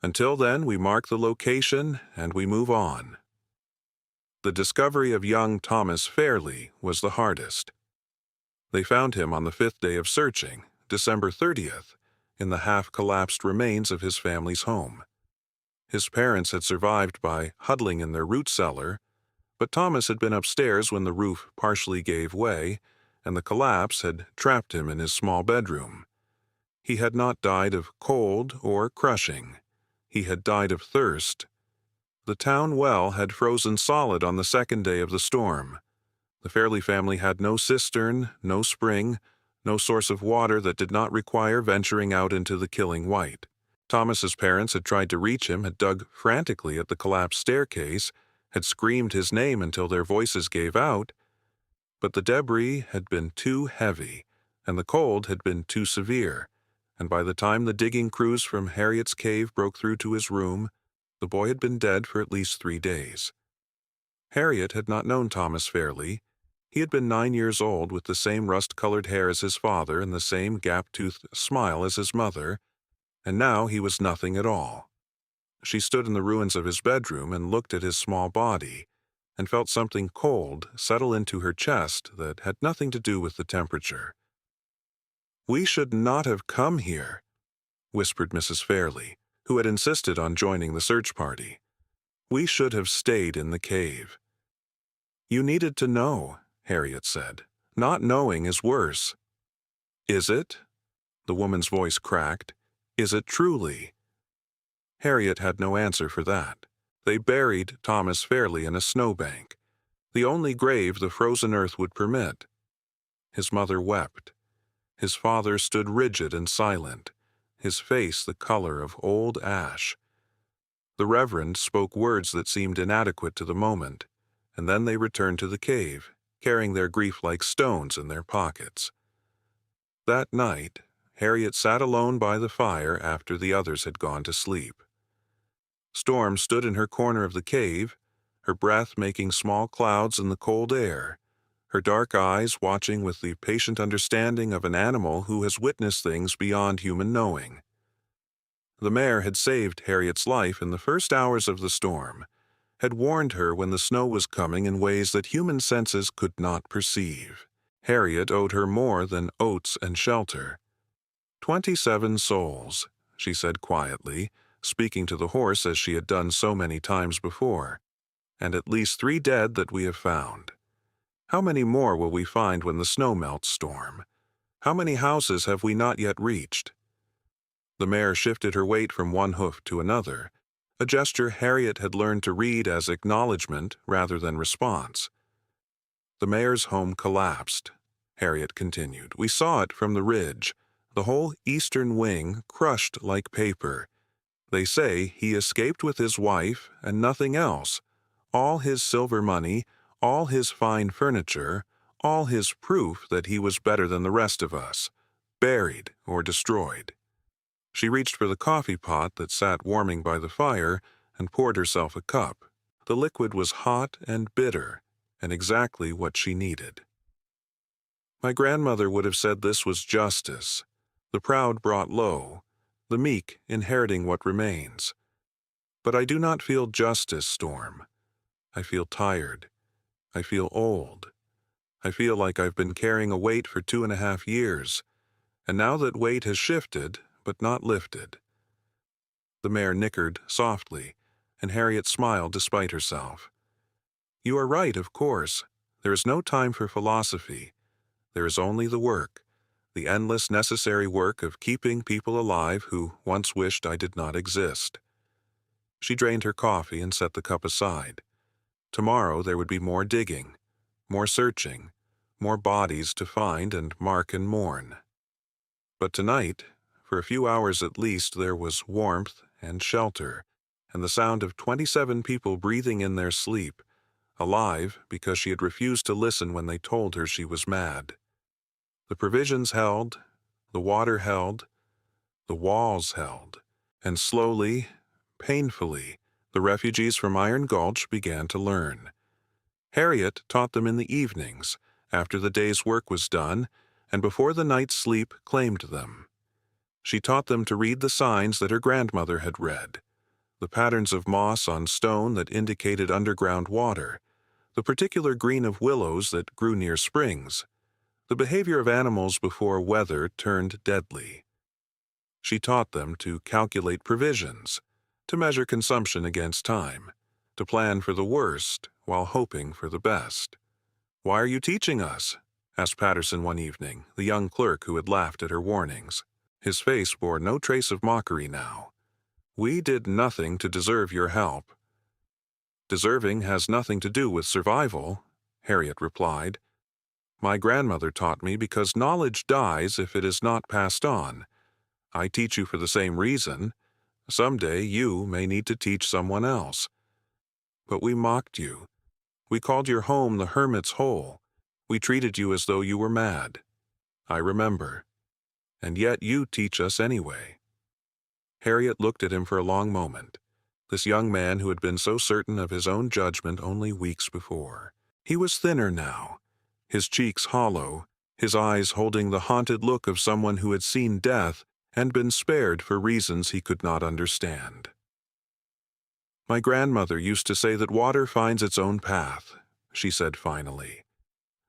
Until then, we mark the location and we move on." The discovery of young Thomas Fairley was the hardest. They found him on the 5th day of searching, December 30th, in the half-collapsed remains of his family's home. His parents had survived by huddling in their root cellar, but Thomas had been upstairs when the roof partially gave way, and the collapse had trapped him in his small bedroom. He had not died of cold or crushing. He had died of thirst. The town well had frozen solid on the 2nd day of the storm. The Fairley family had no cistern, no spring, no source of water that did not require venturing out into the killing white. Thomas's parents had tried to reach him, had dug frantically at the collapsed staircase, had screamed his name until their voices gave out, but the debris had been too heavy, and the cold had been too severe, and by the time the digging crews from Harriet's cave broke through to his room, the boy had been dead for at least 3 days. Harriet had not known Thomas Fairley. He had been 9 years old, with the same rust-colored hair as his father and the same gap-toothed smile as his mother, and now he was nothing at all. She stood in the ruins of his bedroom and looked at his small body, and felt something cold settle into her chest that had nothing to do with the temperature. "We should not have come here," whispered Mrs. Fairley, who had insisted on joining the search party. "We should have stayed in the cave." "You needed to know," Harriet said. "Not knowing is worse." "Is it?" The woman's voice cracked. "Is it truly?" Harriet had no answer for that. They buried Thomas Fairley in a snowbank, the only grave the frozen earth would permit. His mother wept. His father stood rigid and silent, his face the color of old ash. The Reverend spoke words that seemed inadequate to the moment, and then they returned to the cave, carrying their grief like stones in their pockets. That night, Harriet sat alone by the fire after the others had gone to sleep. Storm stood in her corner of the cave, her breath making small clouds in the cold air, her dark eyes watching with the patient understanding of an animal who has witnessed things beyond human knowing. The mayor had saved Harriet's life in the first hours of the storm, had warned her when the snow was coming in ways that human senses could not perceive. Harriet owed her more than oats and shelter. 27 souls, she said quietly, speaking to the horse as she had done so many times before, and at least 3 dead that we have found. How many more will we find when the snow melts, Storm? How many houses have we not yet reached? The mare shifted her weight from one hoof to another, a gesture Harriet had learned to read as acknowledgement rather than response. The mayor's home collapsed, Harriet continued. We saw it from the ridge, the whole eastern wing crushed like paper. They say he escaped with his wife and nothing else, all his silver money, all his fine furniture, all his proof that he was better than the rest of us, buried or destroyed. She reached for the coffee pot that sat warming by the fire and poured herself a cup. The liquid was hot and bitter, and exactly what she needed. My grandmother would have said this was justice, the proud brought low, the meek inheriting what remains. But I do not feel justice, Storm. I feel tired. I feel old. I feel like I've been carrying a weight for 2.5 years, and now that weight has shifted, but not lifted. The mare nickered softly, and Harriet smiled despite herself. You are right, of course. There is no time for philosophy. There is only the work, the endless necessary work of keeping people alive who once wished I did not exist. She drained her coffee and set the cup aside. Tomorrow there would be more digging, more searching, more bodies to find and mark and mourn. But tonight, for a few hours at least, there was warmth and shelter, and the sound of 27 people breathing in their sleep, alive because she had refused to listen when they told her she was mad. The provisions held, the water held, the walls held, and slowly, painfully, the refugees from Iron Gulch began to learn. Harriet taught them in the evenings, after the day's work was done, and before the night's sleep claimed them. She taught them to read the signs that her grandmother had read, the patterns of moss on stone that indicated underground water, the particular green of willows that grew near springs, the behavior of animals before weather turned deadly. She taught them to calculate provisions, to measure consumption against time, to plan for the worst while hoping for the best. "Why are you teaching us?" asked Patterson one evening, the young clerk who had laughed at her warnings. His face bore no trace of mockery now. "We did nothing to deserve your help." "Deserving has nothing to do with survival," Harriet replied. "My grandmother taught me because knowledge dies if it is not passed on. I teach you for the same reason. Someday you may need to teach someone else. But we mocked you. We called your home the Hermit's Hole. We treated you as though you were mad. I remember. And yet you teach us anyway." Harriet looked at him for a long moment, this young man who had been so certain of his own judgment only weeks before. He was thinner now, his cheeks hollow, his eyes holding the haunted look of someone who had seen death and been spared for reasons he could not understand. "My grandmother used to say that water finds its own path," she said finally.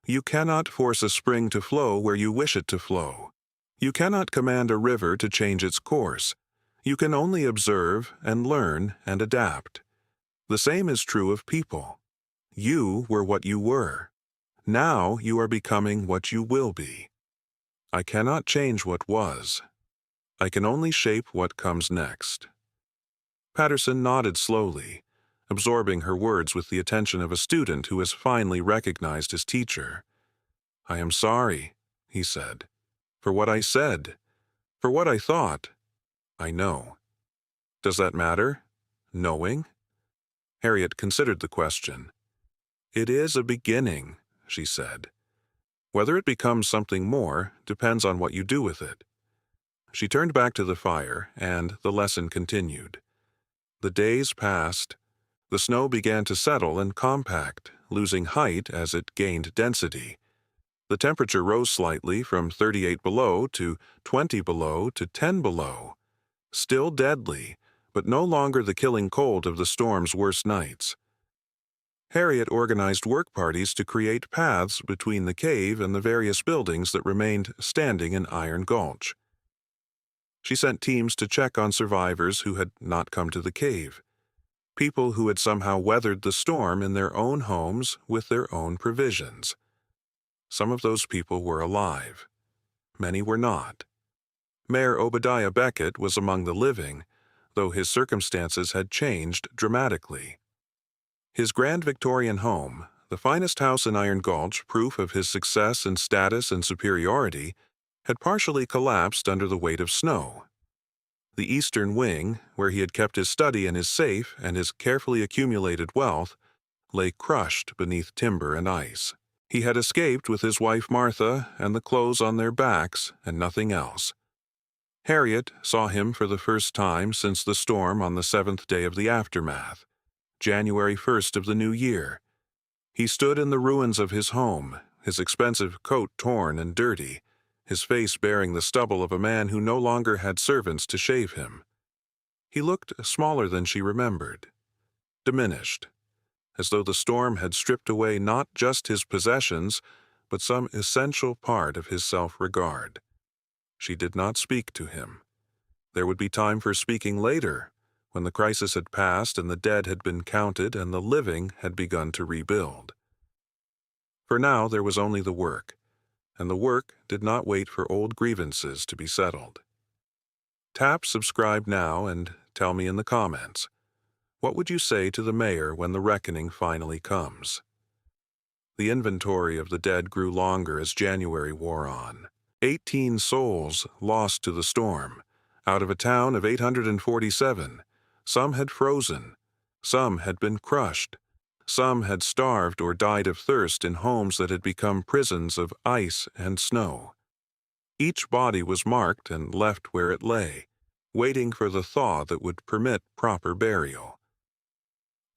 "You cannot force a spring to flow where you wish it to flow. You cannot command a river to change its course. You can only observe and learn and adapt. The same is true of people. You were what you were. Now you are becoming what you will be. I cannot change what was. I can only shape what comes next." Patterson nodded slowly, absorbing her words with the attention of a student who has finally recognized his teacher. "I am sorry," he said, "for what I said, for what I thought. I know. Does that matter? Knowing?" Harriet considered the question. "It is a beginning," she said. "Whether it becomes something more depends on what you do with it." She turned back to the fire, and the lesson continued. The days passed. The snow began to settle and compact, losing height as it gained density. The temperature rose slightly from 38 below to 20 below to 10 below. Still deadly, but no longer the killing cold of the storm's worst nights. Harriet organized work parties to create paths between the cave and the various buildings that remained standing in Iron Gulch. She sent teams to check on survivors who had not come to the cave, people who had somehow weathered the storm in their own homes with their own provisions. Some of those people were alive. Many were not. Mayor Obadiah Beckett was among the living, though his circumstances had changed dramatically. His grand Victorian home, the finest house in Iron Gulch, proof of his success and status and superiority, had partially collapsed under the weight of snow. The eastern wing, where he had kept his study and his safe and his carefully accumulated wealth, lay crushed beneath timber and ice. He had escaped with his wife Martha and the clothes on their backs and nothing else. Harriet saw him for the first time since the storm on the 7th day of the aftermath, January 1st of the new year. He stood in the ruins of his home, his expensive coat torn and dirty, his face bearing the stubble of a man who no longer had servants to shave him. He looked smaller than she remembered, diminished, as though the storm had stripped away not just his possessions, but some essential part of his self-regard. She did not speak to him. There would be time for speaking later, when the crisis had passed and the dead had been counted and the living had begun to rebuild. For now there was only the work, and the work did not wait for old grievances to be settled. Tap subscribe now and tell me in the comments, what would you say to the mayor when the reckoning finally comes? The inventory of the dead grew longer as January wore on. 18 souls lost to the storm, out of a town of 847. Some had frozen, some had been crushed, some had starved or died of thirst in homes that had become prisons of ice and snow. Each body was marked and left where it lay, waiting for the thaw that would permit proper burial.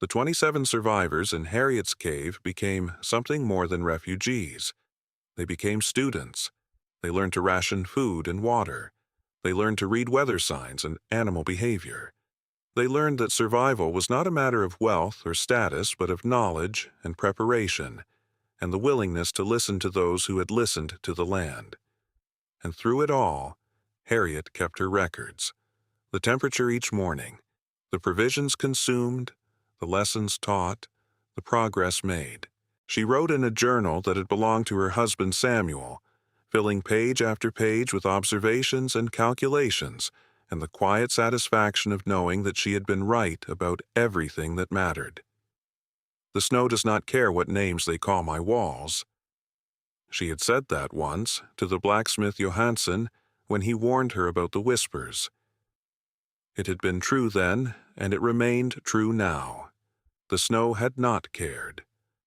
The 27 survivors in Harriet's cave became something more than refugees. They became students. They learned to ration food and water. They learned to read weather signs and animal behavior. They learned that survival was not a matter of wealth or status, but of knowledge and preparation, and the willingness to listen to those who had listened to the land. And through it all, Harriet kept her records. The temperature each morning, the provisions consumed, the lessons taught, the progress made. She wrote in a journal that had belonged to her husband Samuel, filling page after page with observations and calculations, and the quiet satisfaction of knowing that she had been right about everything that mattered. The snow does not care what names they call my walls. She had said that once to the blacksmith Johansen when he warned her about the whispers. It had been true then, and it remained true now. The snow had not cared.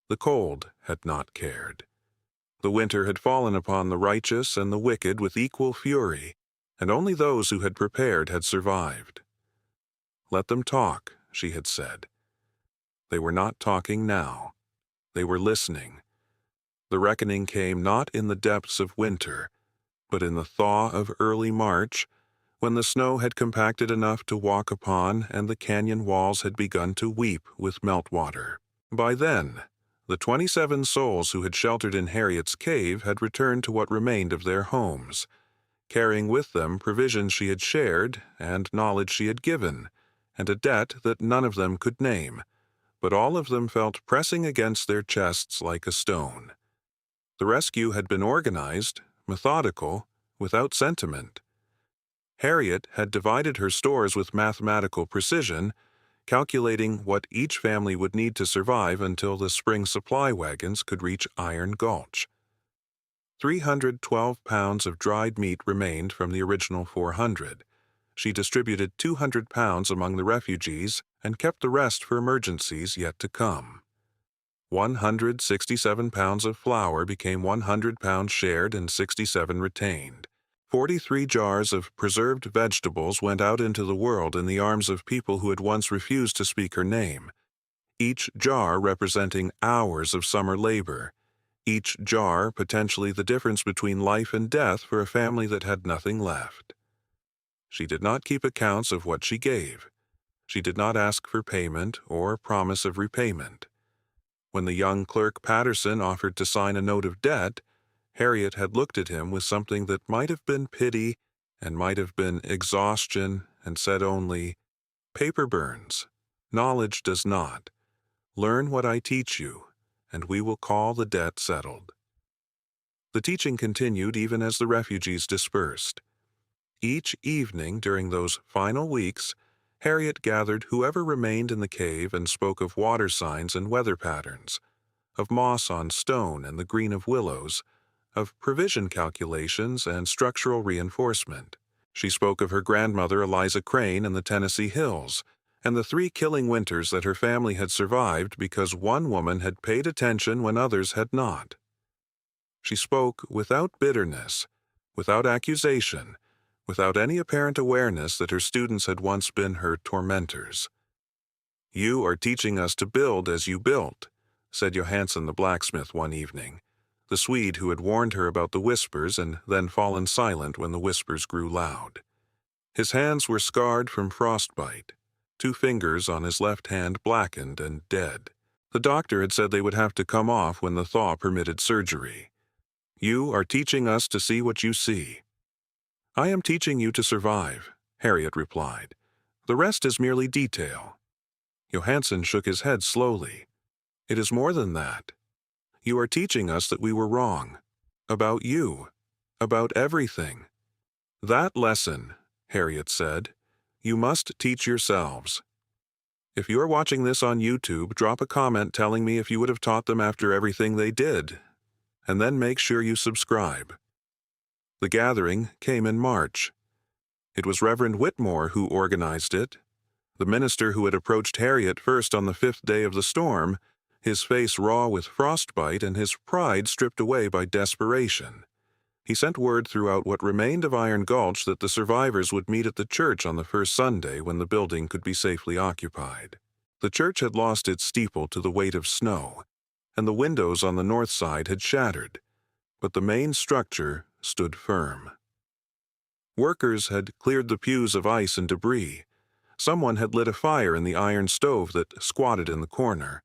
The cold had not cared. The winter had fallen upon the righteous and the wicked with equal fury, and only those who had prepared had survived. Let them talk, she had said. They were not talking now. They were listening. The reckoning came not in the depths of winter, but in the thaw of early March, when the snow had compacted enough to walk upon and the canyon walls had begun to weep with meltwater. By then, the 27 souls who had sheltered in Harriet's cave had returned to what remained of their homes, carrying with them provisions she had shared and knowledge she had given, and a debt that none of them could name, but all of them felt pressing against their chests like a stone. The rescue had been organized, methodical, without sentiment. Harriet had divided her stores with mathematical precision, calculating what each family would need to survive until the spring supply wagons could reach Iron Gulch. 312 pounds of dried meat remained from the original 400. She distributed 200 pounds among the refugees and kept the rest for emergencies yet to come. 167 pounds of flour became 100 pounds shared and 67 retained. 43 jars of preserved vegetables went out into the world in the arms of people who had once refused to speak her name, each jar representing hours of summer labor, each jar potentially the difference between life and death for a family that had nothing left. She did not keep accounts of what she gave. She did not ask for payment or promise of repayment. When the young clerk Patterson offered to sign a note of debt, Harriet had looked at him with something that might have been pity and might have been exhaustion and said only, "Paper burns. Knowledge does not. Learn what I teach you, and we will call the debt settled." The teaching continued even as the refugees dispersed. Each evening during those final weeks, Harriet gathered whoever remained in the cave and spoke of water signs and weather patterns, of moss on stone and the green of willows, of provision calculations and structural reinforcement. She spoke of her grandmother Eliza Crane in the Tennessee hills, and the 3 killing winters that her family had survived because one woman had paid attention when others had not. She spoke without bitterness, without accusation, without any apparent awareness that her students had once been her tormentors. "You are teaching us to build as you built," said Johansen the blacksmith one evening, the Swede who had warned her about the whispers and then fallen silent when the whispers grew loud. His hands were scarred from frostbite, 2 fingers on his left hand blackened and dead. The doctor had said they would have to come off when the thaw permitted surgery. "You are teaching us to see what you see." "I am teaching you to survive," Harriet replied. "The rest is merely detail." Johansen shook his head slowly. "It is more than that. You are teaching us that we were wrong. About you. About everything." "That lesson," Harriet said, "you must teach yourselves. If you are watching this on YouTube, drop a comment telling me if you would have taught them after everything they did, and then make sure you subscribe." The gathering came in March. It was Reverend Whitmore who organized it. The minister who had approached Harriet first on the 5th day of the storm, his face raw with frostbite and his pride stripped away by desperation. He sent word throughout what remained of Iron Gulch that the survivors would meet at the church on the first Sunday when the building could be safely occupied. The church had lost its steeple to the weight of snow, and the windows on the north side had shattered, but the main structure stood firm. Workers had cleared the pews of ice and debris. Someone had lit a fire in the iron stove that squatted in the corner.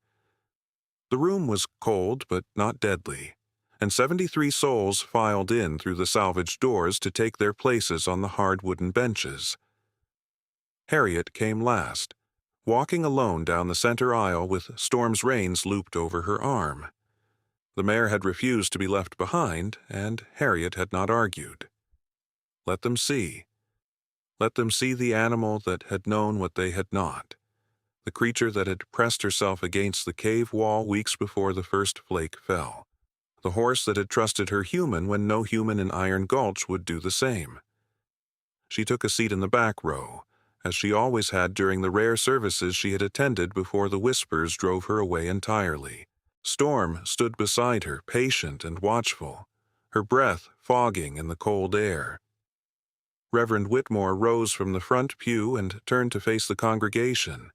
The room was cold but not deadly, and 73 souls filed in through the salvage doors to take their places on the hard wooden benches. Harriet came last, walking alone down the center aisle with Storm's reins looped over her arm. The mayor had refused to be left behind, and Harriet had not argued. Let them see. Let them see the animal that had known what they had not. the creature that had pressed herself against the cave wall weeks before the first flake fell, the horse that had trusted her human when no human in Iron Gulch would do the same. She took a seat in the back row, as she always had during the rare services she had attended before the whispers drove her away entirely. Storm stood beside her, patient and watchful, her breath fogging in the cold air. Reverend Whitmore rose from the front pew and turned to face the congregation.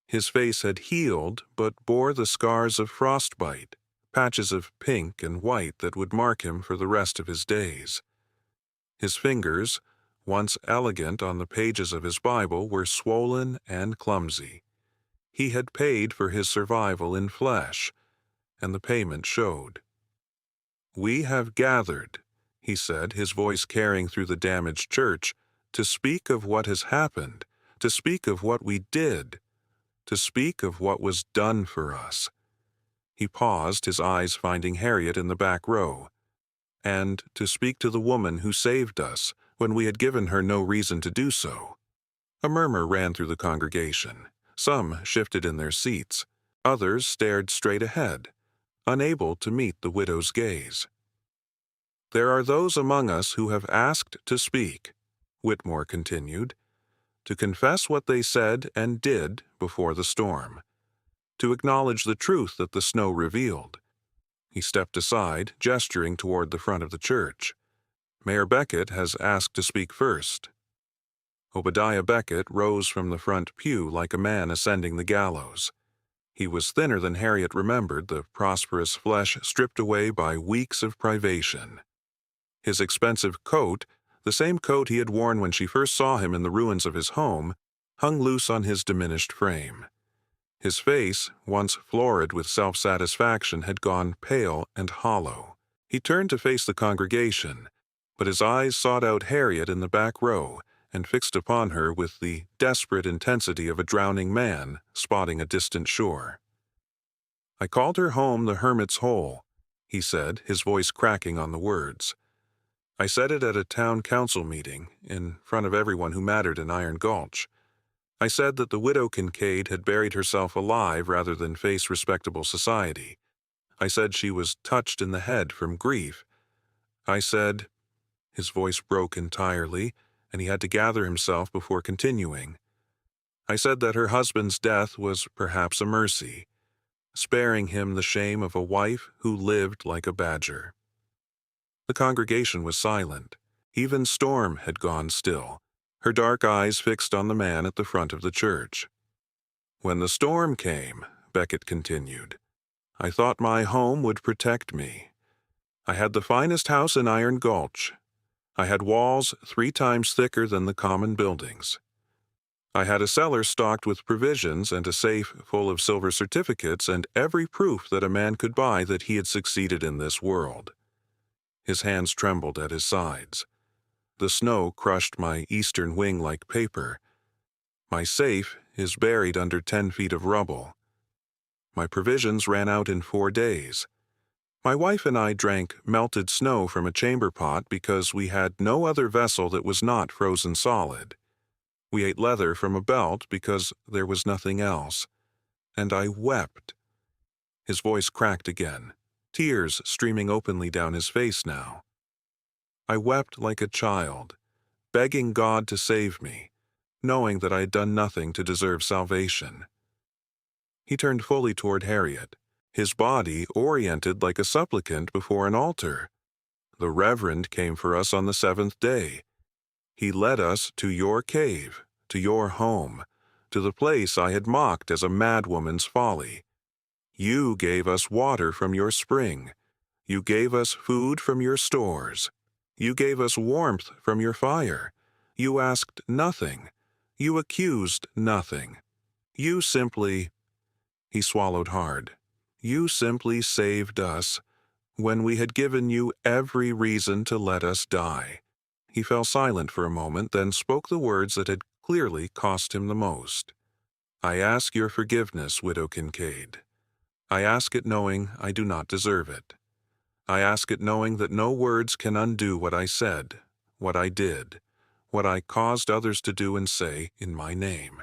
His face had healed, but bore the scars of frostbite, patches of pink and white that would mark him for the rest of his days. His fingers, once elegant on the pages of his Bible, were swollen and clumsy. He had paid for his survival in flesh, and the payment showed. "We have gathered," he said, his voice carrying through the damaged church, "to speak of what has happened, to speak of what we did, to speak of what was done for us." He paused, his eyes finding Harriet in the back row. "And to speak to the woman who saved us when we had given her no reason to do so." A murmur ran through the congregation. Some shifted in their seats. Others stared straight ahead, unable to meet the widow's gaze. "There are those among us who have asked to speak," Whitmore continued, "to confess what they said and did before the storm, to acknowledge the truth that the snow revealed." He stepped aside, gesturing toward the front of the church. "Mayor Beckett has asked to speak first." Obadiah Beckett rose from the front pew like a man ascending the gallows. He was thinner than Harriet remembered, the prosperous flesh stripped away by weeks of privation. His expensive coat, the same coat he had worn when she first saw him in the ruins of his home, hung loose on his diminished frame. His face, once florid with self-satisfaction, had gone pale and hollow. He turned to face the congregation, but his eyes sought out Harriet in the back row and fixed upon her with the desperate intensity of a drowning man spotting a distant shore. "I called her home the Hermit's Hole," he said, his voice cracking on the words. "I said it at a town council meeting, in front of everyone who mattered in Iron Gulch. I said that the widow Kincaid had buried herself alive rather than face respectable society. I said she was touched in the head from grief. I said—" His voice broke entirely, and he had to gather himself before continuing. "I said that her husband's death was perhaps a mercy, sparing him the shame of a wife who lived like a badger." The congregation was silent. Even Storm had gone still, her dark eyes fixed on the man at the front of the church. "When the storm came," Beckett continued, "I thought my home would protect me. I had the finest house in Iron Gulch. I had walls 3 times thicker than the common buildings. I had a cellar stocked with provisions and a safe full of silver certificates and every proof that a man could buy that he had succeeded in this world." His hands trembled at his sides. "The snow crushed my eastern wing like paper. My safe is buried under 10 feet of rubble. My provisions ran out in 4 days. My wife and I drank melted snow from a chamber pot because we had no other vessel that was not frozen solid. We ate leather from a belt because there was nothing else. And I wept." His voice cracked again, tears streaming openly down his face now. "I wept like a child, begging God to save me, knowing that I had done nothing to deserve salvation." He turned fully toward Harriet, his body oriented like a supplicant before an altar. "The Reverend came for us on the 7th day. He led us to your cave, to your home, to the place I had mocked as a madwoman's folly. You gave us water from your spring. You gave us food from your stores. You gave us warmth from your fire. You asked nothing. You accused nothing. You simply—" He swallowed hard. "You simply saved us when we had given you every reason to let us die." He fell silent for a moment, then spoke the words that had clearly cost him the most. "I ask your forgiveness, Widow Kincaid. I ask it knowing I do not deserve it. I ask it knowing that no words can undo what I said, what I did, what I caused others to do and say in my name."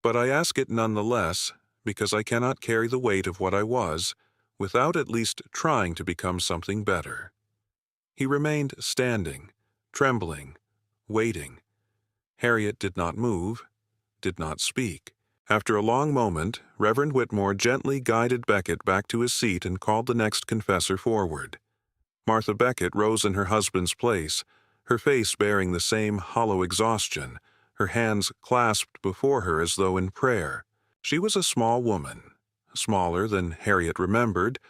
But I ask it nonetheless, because I cannot carry the weight of what I was, without at least trying to become something better." He remained standing, trembling, waiting. Harriet did not move, did not speak. After a long moment, Reverend Whitmore gently guided Beckett back to his seat and called the next confessor forward. Martha Beckett rose in her husband's place, her face bearing the same hollow exhaustion, her hands clasped before her as though in prayer. She was a small woman, smaller than Harriet remembered,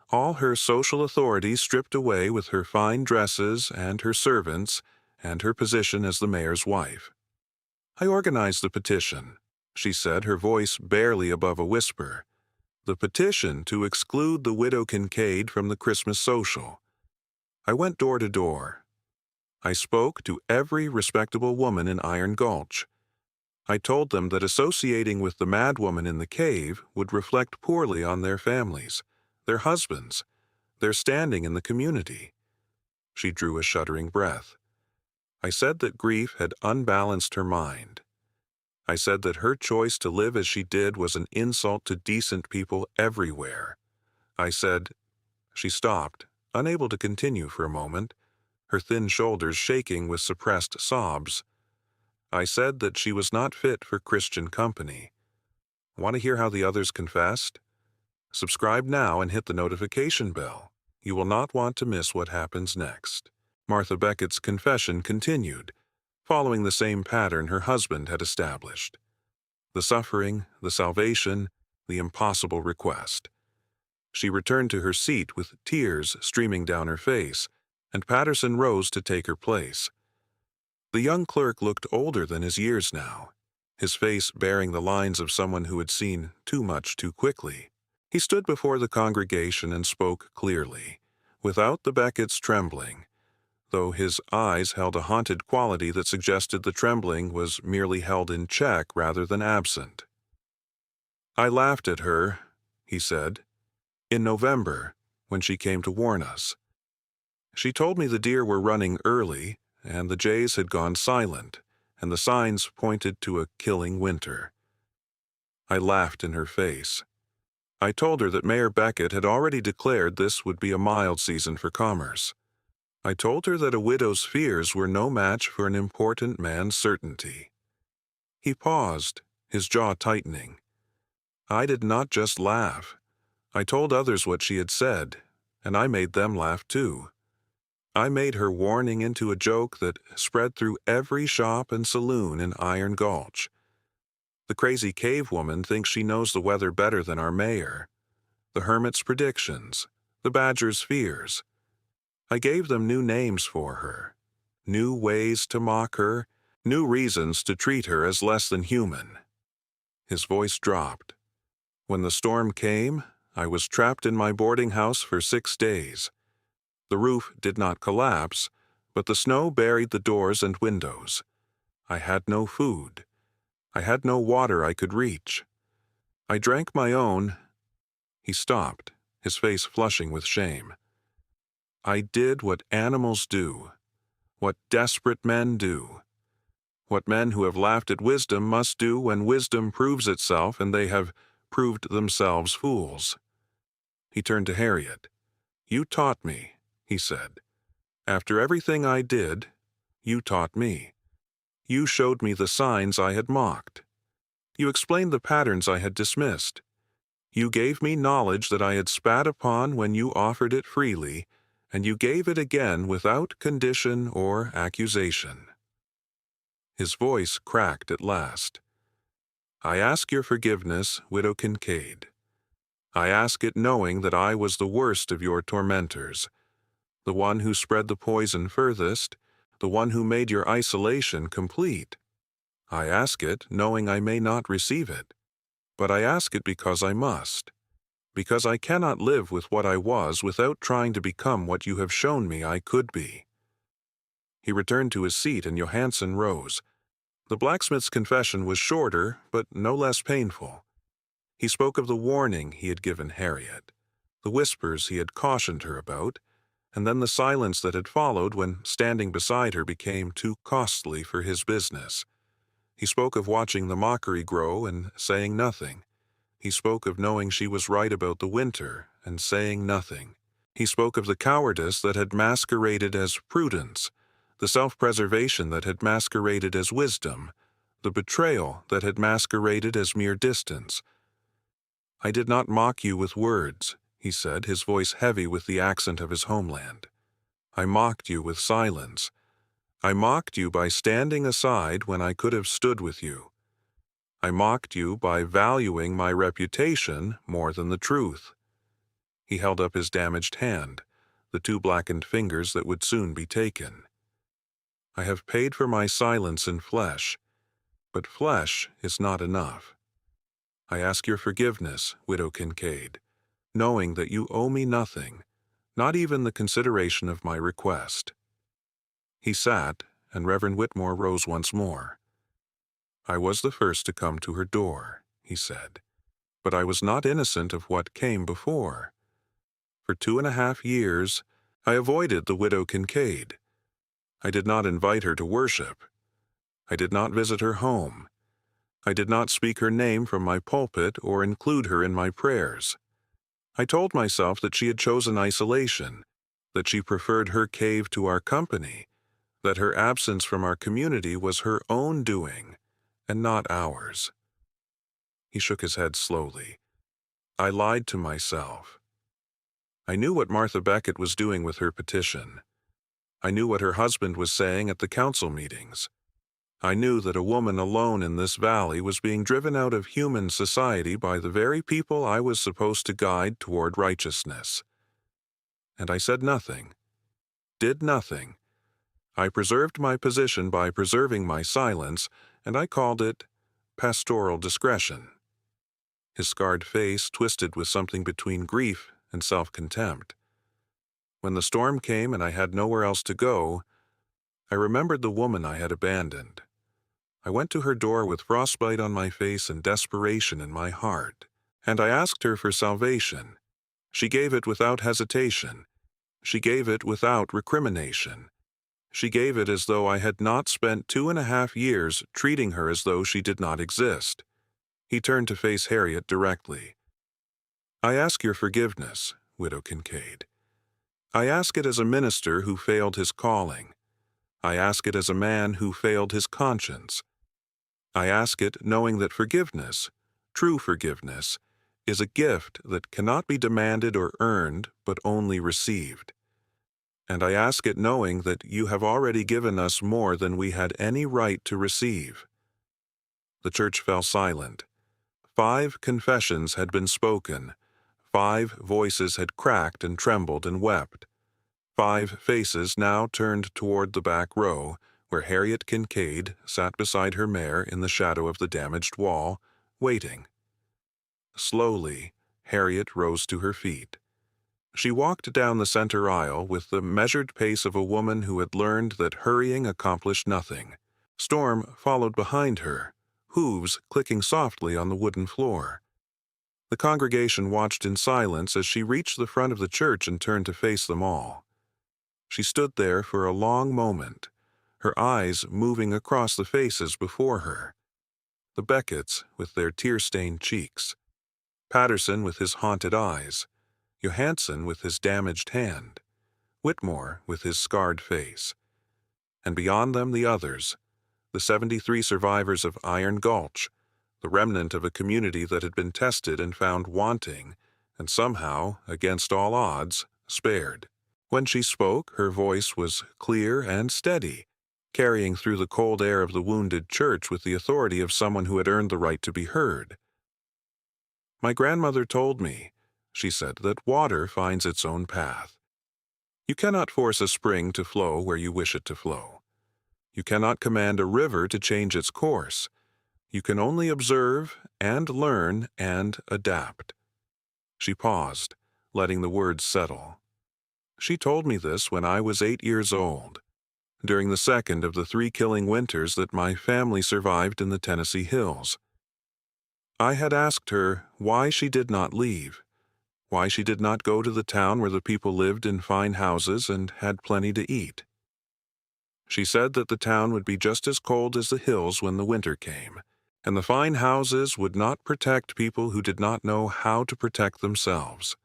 all her social authority stripped away with her fine dresses and her servants and her position as the mayor's wife. "I organized the petition," she said, her voice barely above a whisper. "The petition to exclude the widow Kincaid from the Christmas social. I went door to door. I spoke to every respectable woman in Iron Gulch. I told them that associating with the madwoman in the cave would reflect poorly on their families, their husbands, their standing in the community." She drew a shuddering breath. "I said that grief had unbalanced her mind. I said that her choice to live as she did was an insult to decent people everywhere. I said—" She stopped, unable to continue for a moment, her thin shoulders shaking with suppressed sobs. "I said that she was not fit for Christian company. Want to hear how the others confessed? Subscribe now and hit the notification bell. You will not want to miss what happens next." Martha Beckett's confession continued, following the same pattern her husband had established. The suffering, the salvation, the impossible request. She returned to her seat with tears streaming down her face, and Patterson rose to take her place. The young clerk looked older than his years now, his face bearing the lines of someone who had seen too much too quickly. He stood before the congregation and spoke clearly, without the Becketts trembling, though his eyes held a haunted quality that suggested the trembling was merely held in check rather than absent. "I laughed at her," he said, "in November, when she came to warn us. She told me the deer were running early, and the jays had gone silent, and the signs pointed to a killing winter. I laughed in her face. I told her that Mayor Beckett had already declared this would be a mild season for commerce. I told her that a widow's fears were no match for an important man's certainty." He paused, his jaw tightening. "I did not just laugh. I told others what she had said, and I made them laugh too. I made her warning into a joke that spread through every shop and saloon in Iron Gulch. The crazy cave woman thinks she knows the weather better than our mayor. The hermit's predictions, the badger's fears. I gave them new names for her, new ways to mock her, new reasons to treat her as less than human." His voice dropped. "When the storm came, I was trapped in my boarding house for 6 days. The roof did not collapse, but the snow buried the doors and windows. I had no food. I had no water I could reach. I drank my own—" He stopped, his face flushing with shame. "I did what animals do, what desperate men do, what men who have laughed at wisdom must do when wisdom proves itself and they have proved themselves fools." He turned to Harriet. "You taught me," he said. "After everything I did, you taught me. You showed me the signs I had mocked. You explained the patterns I had dismissed. You gave me knowledge that I had spat upon when you offered it freely, and you gave it again without condition or accusation." His voice cracked at last. "I ask your forgiveness, Widow Kincaid. I ask it knowing that I was the worst of your tormentors, the one who spread the poison furthest, the one who made your isolation complete. I ask it knowing I may not receive it, but I ask it because I must, because I cannot live with what I was without trying to become what you have shown me I could be." He returned to his seat and Johansen rose. The blacksmith's confession was shorter, but no less painful. He spoke of the warning he had given Harriet, the whispers he had cautioned her about, and then the silence that had followed when standing beside her became too costly for his business. He spoke of watching the mockery grow and saying nothing. He spoke of knowing she was right about the winter and saying nothing. He spoke of the cowardice that had masqueraded as prudence, the self-preservation that had masqueraded as wisdom, the betrayal that had masqueraded as mere distance. "I did not mock you with words," he said, his voice heavy with the accent of his homeland. "I mocked you with silence. I mocked you by standing aside when I could have stood with you. I mocked you by valuing my reputation more than the truth." He held up his damaged hand, the two blackened fingers that would soon be taken. "I have paid for my silence in flesh, but flesh is not enough. I ask your forgiveness, Widow Kincaid, knowing that you owe me nothing, not even the consideration of my request." He sat, and Reverend Whitmore rose once more. "I was the first to come to her door," he said, "but I was not innocent of what came before. For 2.5 years, I avoided the Widow Kincaid. I did not invite her to worship. I did not visit her home. I did not speak her name from my pulpit or include her in my prayers. I told myself that she had chosen isolation, that she preferred her cave to our company, that her absence from our community was her own doing, and not ours." He shook his head slowly. "I lied to myself. I knew what Martha Beckett was doing with her petition. I knew what her husband was saying at the council meetings. I knew that a woman alone in this valley was being driven out of human society by the very people I was supposed to guide toward righteousness. And I said nothing, did nothing. I preserved my position by preserving my silence, and I called it pastoral discretion." His scarred face twisted with something between grief and self-contempt. "When the storm came and I had nowhere else to go, I remembered the woman I had abandoned. I went to her door with frostbite on my face and desperation in my heart, and I asked her for salvation. She gave it without hesitation. She gave it without recrimination. She gave it as though I had not spent 2.5 years treating her as though she did not exist." He turned to face Harriet directly. "I ask your forgiveness, Widow Kincaid. I ask it as a minister who failed his calling. I ask it as a man who failed his conscience. I ask it knowing that forgiveness, true forgiveness, is a gift that cannot be demanded or earned, but only received. And I ask it knowing that you have already given us more than we had any right to receive." The church fell silent. 5 confessions had been spoken. 5 voices had cracked and trembled and wept. 5 faces now turned toward the back row, where Harriet Kincaid sat beside her mare in the shadow of the damaged wall, waiting. Slowly, Harriet rose to her feet. She walked down the center aisle with the measured pace of a woman who had learned that hurrying accomplished nothing. Storm followed behind her, hooves clicking softly on the wooden floor. The congregation watched in silence as she reached the front of the church and turned to face them all. She stood there for a long moment, her eyes moving across the faces before her. The Becketts with their tear-stained cheeks, Patterson with his haunted eyes, Johansson with his damaged hand, Whitmore with his scarred face, and beyond them the others, the 73 survivors of Iron Gulch, the remnant of a community that had been tested and found wanting, and somehow, against all odds, spared. When she spoke, her voice was clear and steady, carrying through the cold air of the wounded church with the authority of someone who had earned the right to be heard. "My grandmother told me," she said, "that water finds its own path. You cannot force a spring to flow where you wish it to flow. You cannot command a river to change its course. You can only observe and learn and adapt." She paused, letting the words settle. "She told me this when I was 8 years old, during the second of the 3 killing winters that my family survived in the Tennessee hills. I had asked her why she did not leave, why she did not go to the town where the people lived in fine houses and had plenty to eat. She said that the town would be just as cold as the hills when the winter came, and the fine houses would not protect people who did not know how to protect themselves.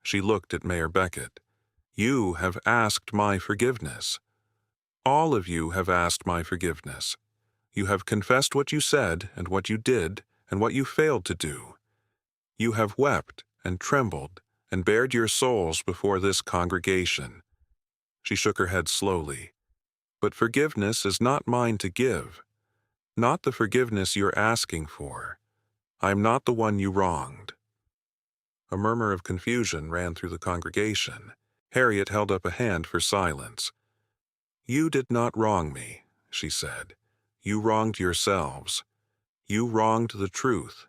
She looked at Mayor Beckett. You have asked my forgiveness. All of you have asked my forgiveness. You have confessed what you said and what you did and what you failed to do. You have wept and trembled and bared your souls before this congregation. She shook her head slowly. But forgiveness is not mine to give. Not the forgiveness you're asking for. I am not the one you wronged. A murmur of confusion ran through the congregation. Harriet held up a hand for silence. You did not wrong me, she said. You wronged yourselves. You wronged the truth.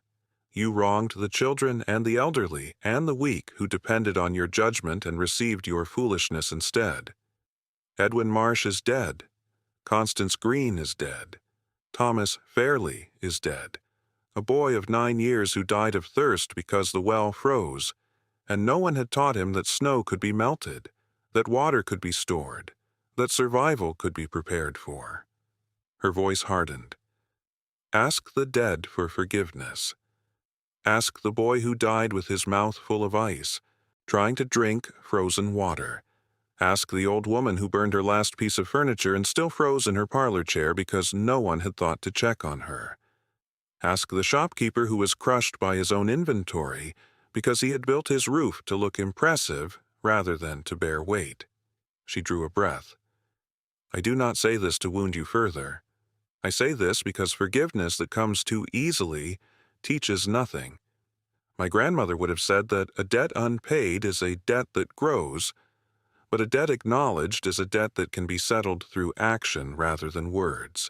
You wronged the children and the elderly and the weak who depended on your judgment and received your foolishness instead. Edwin Marsh is dead. Constance Green is dead. Thomas Fairley is dead. A boy of 9 years who died of thirst because the well froze, and no one had taught him that snow could be melted, that water could be stored, that survival could be prepared for. Her voice hardened. Ask the dead for forgiveness. Ask the boy who died with his mouth full of ice, trying to drink frozen water. Ask the old woman who burned her last piece of furniture and still froze in her parlor chair because no one had thought to check on her. Ask the shopkeeper who was crushed by his own inventory because he had built his roof to look impressive rather than to bear weight. She drew a breath. I do not say this to wound you further. I say this because forgiveness that comes too easily teaches nothing. My grandmother would have said that a debt unpaid is a debt that grows, but a debt acknowledged is a debt that can be settled through action rather than words.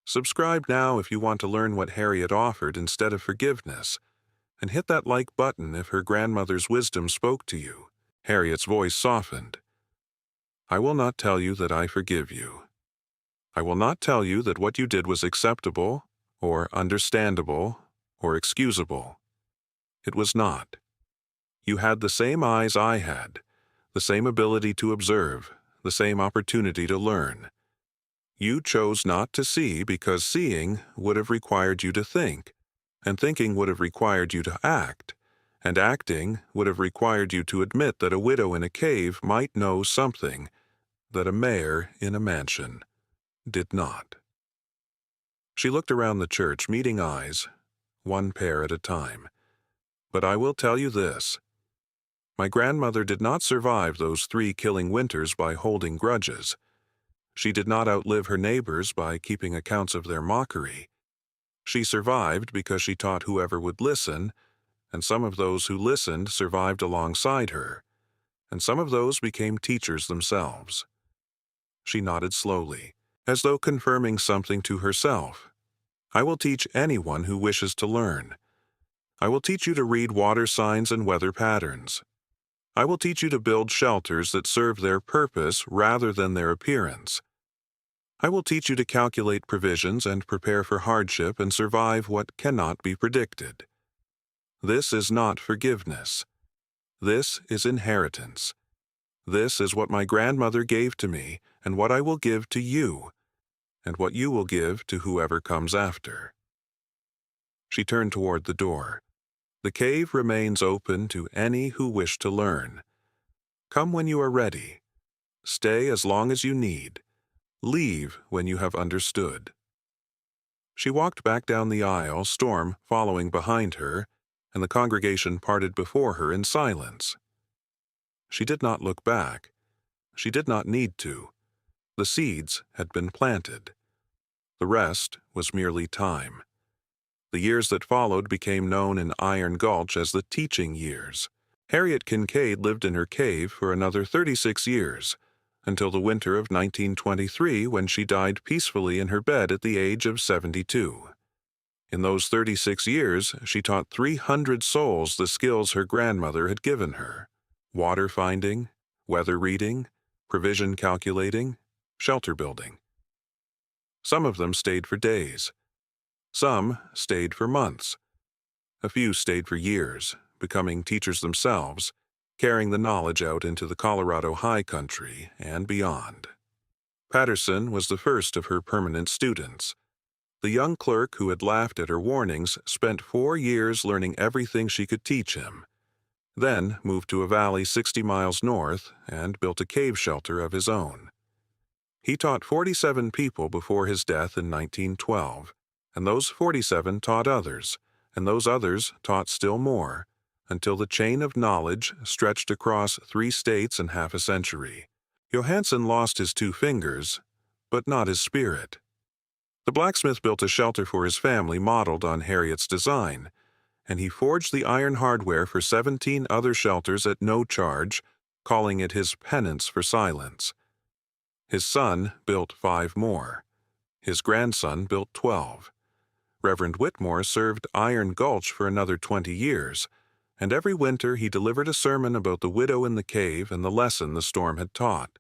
Subscribe now if you want to learn what Harriet offered instead of forgiveness, and hit that like button if her grandmother's wisdom spoke to you. Harriet's voice softened. I will not tell you that I forgive you. I will not tell you that what you did was acceptable, or understandable, or excusable. It was not. You had the same eyes I had, the same ability to observe, the same opportunity to learn. You chose not to see because seeing would have required you to think, and thinking would have required you to act, and acting would have required you to admit that a widow in a cave might know something that a mayor in a mansion did not. She looked around the church, meeting eyes, one pair at a time. But I will tell you this. My grandmother did not survive those 3 killing winters by holding grudges. She did not outlive her neighbors by keeping accounts of their mockery. She survived because she taught whoever would listen, and some of those who listened survived alongside her, and some of those became teachers themselves. She nodded slowly, as though confirming something to herself. I will teach anyone who wishes to learn. I will teach you to read water signs and weather patterns. I will teach you to build shelters that serve their purpose rather than their appearance. I will teach you to calculate provisions and prepare for hardship and survive what cannot be predicted. This is not forgiveness. This is inheritance. This is what my grandmother gave to me and what I will give to you, and what you will give to whoever comes after. She turned toward the door. The cave remains open to any who wish to learn. Come when you are ready. Stay as long as you need. Leave when you have understood. She walked back down the aisle, Storm following behind her, and the congregation parted before her in silence. She did not look back. She did not need to. The seeds had been planted. The rest was merely time. The years that followed became known in Iron Gulch as the teaching years. Harriet Kincaid lived in her cave for another 36 years, until the winter of 1923 when she died peacefully in her bed at the age of 72. In those 36 years, she taught 300 souls the skills her grandmother had given her: water finding, weather reading, provision calculating, shelter building. Some of them stayed for days. Some stayed for months. A few stayed for years, becoming teachers themselves, carrying the knowledge out into the Colorado high country and beyond. Patterson was the first of her permanent students. The young clerk who had laughed at her warnings spent 4 years learning everything she could teach him, then moved to a valley 60 miles north and built a cave shelter of his own. He taught 47 people before his death in 1912, and those 47 taught others, and those others taught still more, until the chain of knowledge stretched across 3 states and half a century. Johansen lost his 2 fingers, but not his spirit. The blacksmith built a shelter for his family modeled on Harriet's design, and he forged the iron hardware for 17 other shelters at no charge, calling it his penance for silence. His son built 5 more. His grandson built 12. Reverend Whitmore served Iron Gulch for another 20 years, and every winter he delivered a sermon about the widow in the cave and the lesson the storm had taught.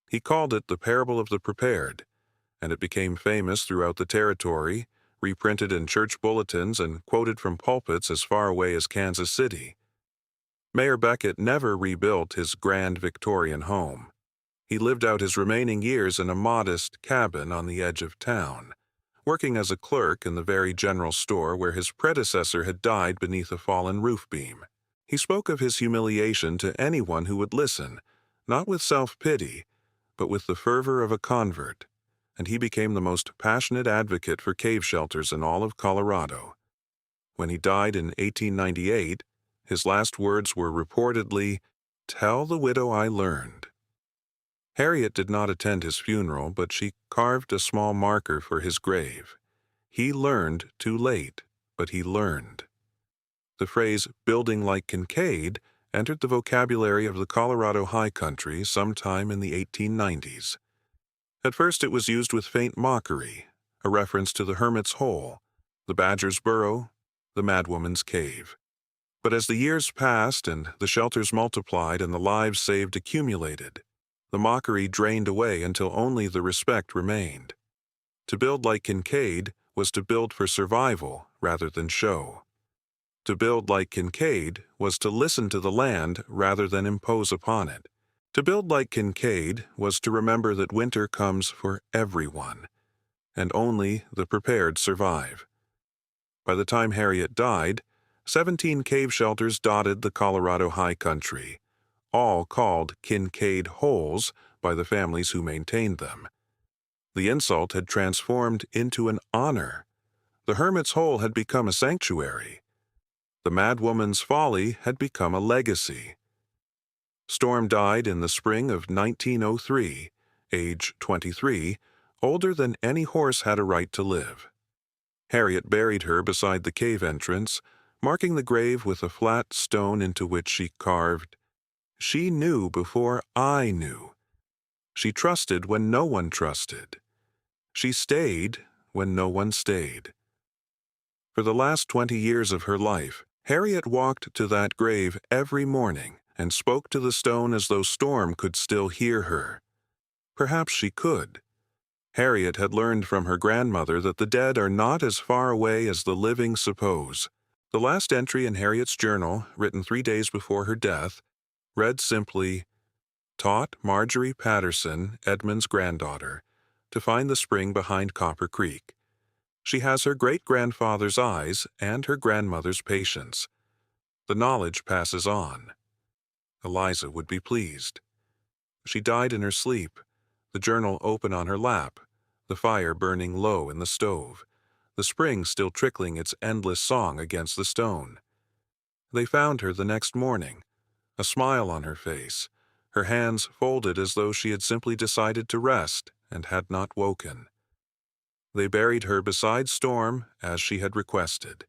He called it the Parable of the Prepared, and it became famous throughout the territory, reprinted in church bulletins and quoted from pulpits as far away as Kansas City. Mayor Beckett never rebuilt his grand Victorian home. He lived out his remaining years in a modest cabin on the edge of town, working as a clerk in the very general store where his predecessor had died beneath a fallen roof beam. He spoke of his humiliation to anyone who would listen, not with self-pity, but with the fervor of a convert, and he became the most passionate advocate for cave shelters in all of Colorado. When he died in 1898, his last words were reportedly, "Tell the widow I learned." Harriet did not attend his funeral, but she carved a small marker for his grave. He learned too late, but he learned. The phrase "building like Kincaid" entered the vocabulary of the Colorado High Country sometime in the 1890s. At first it was used with faint mockery, a reference to the Hermit's Hole, the Badger's Burrow, the Madwoman's Cave. But as the years passed and the shelters multiplied and the lives saved accumulated, the mockery drained away until only the respect remained. To build like Kincaid was to build for survival rather than show. To build like Kincaid was to listen to the land rather than impose upon it. To build like Kincaid was to remember that winter comes for everyone, and only the prepared survive. By the time Harriet died, 17 cave shelters dotted the Colorado High Country, all called Kincaid Holes by the families who maintained them. The insult had transformed into an honor. The Hermit's Hole had become a sanctuary. The Madwoman's Folly had become a legacy. Storm died in the spring of 1903, age 23, older than any horse had a right to live. Harriet buried her beside the cave entrance, marking the grave with a flat stone into which she carved, "She knew before I knew. She trusted when no one trusted. She stayed when no one stayed." For the last 20 years of her life, Harriet walked to that grave every morning and spoke to the stone as though Storm could still hear her. Perhaps she could. Harriet had learned from her grandmother that the dead are not as far away as the living suppose. The last entry in Harriet's journal, written 3 days before her death, read simply, "Taught Marjorie Patterson, Edmund's granddaughter, to find the spring behind Copper Creek. She has her great-grandfather's eyes and her grandmother's patience. The knowledge passes on." Eliza would be pleased. She died in her sleep, the journal open on her lap, the fire burning low in the stove, the spring still trickling its endless song against the stone. They found her the next morning, a smile on her face, her hands folded as though she had simply decided to rest and had not woken. They buried her beside Storm as she had requested.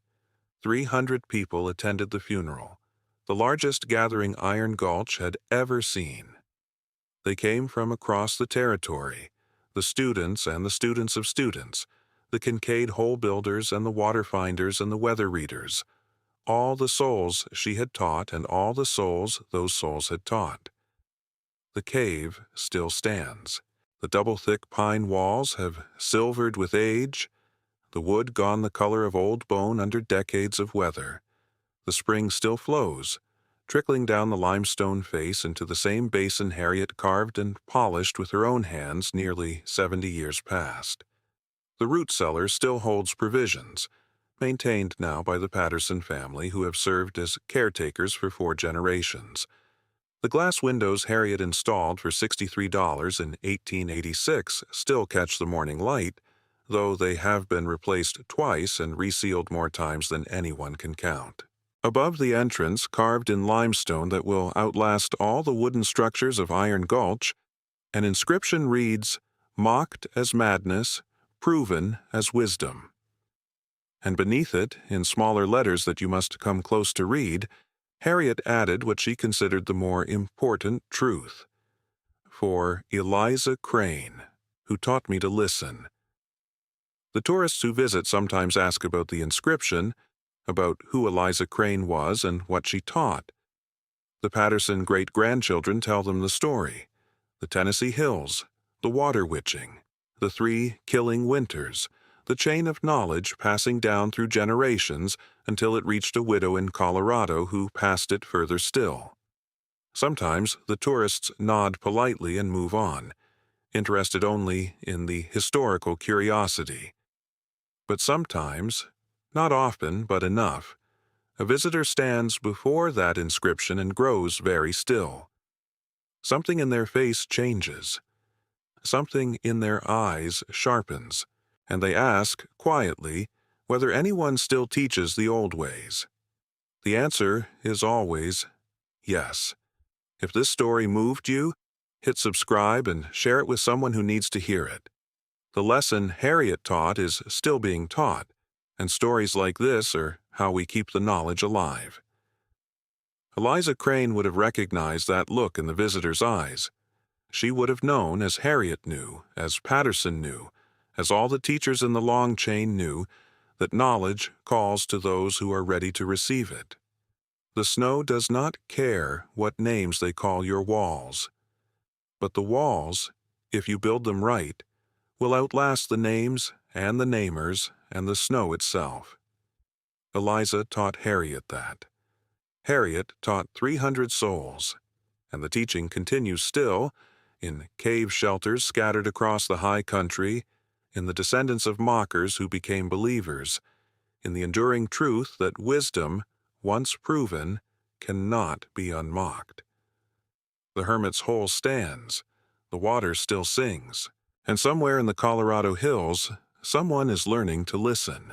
300 people attended the funeral, the largest gathering Iron Gulch had ever seen. They came from across the territory, the students and the students of students, the Kincaid Hole builders and the water finders and the weather readers, all the souls she had taught and all the souls those souls had taught. The cave still stands. The double-thick pine walls have silvered with age, the wood gone the color of old bone under decades of weather. The spring still flows, trickling down the limestone face into the same basin Harriet carved and polished with her own hands nearly 70 years past. The root cellar still holds provisions, maintained now by the Patterson family, who have served as caretakers for 4 generations. The glass windows Harriet installed for $63 in 1886 still catch the morning light, though they have been replaced twice and resealed more times than anyone can count. Above the entrance, carved in limestone that will outlast all the wooden structures of Iron Gulch, an inscription reads, "Mocked as madness, proven as wisdom." And beneath it, in smaller letters that you must come close to read, Harriet added what she considered the more important truth. "For Eliza Crane, who taught me to listen." The tourists who visit sometimes ask about the inscription, about who Eliza Crane was and what she taught. The Patterson great-grandchildren tell them the story: the Tennessee Hills, the water witching, the 3 killing winters, the chain of knowledge passing down through generations until it reached a widow in Colorado who passed it further still. Sometimes the tourists nod politely and move on, interested only in the historical curiosity. But sometimes, not often but enough, a visitor stands before that inscription and grows very still. Something in their face changes. Something in their eyes sharpens, and they ask, quietly, whether anyone still teaches the old ways. The answer is always yes. If this story moved you, hit subscribe and share it with someone who needs to hear it. The lesson Harriet taught is still being taught, and stories like this are how we keep the knowledge alive. Eliza Crane would have recognized that look in the visitor's eyes. She would have known, as Harriet knew, as Patterson knew, as all the teachers in the long chain knew, that knowledge calls to those who are ready to receive it. The snow does not care what names they call your walls. But the walls, if you build them right, will outlast the names and the namers and the snow itself. Eliza taught Harriet that. Harriet taught 300 souls, and the teaching continues still, in cave shelters scattered across the high country, in the descendants of mockers who became believers, in the enduring truth that wisdom, once proven, cannot be unmocked. The hermit's hole stands, the water still sings, and somewhere in the Colorado hills, someone is learning to listen.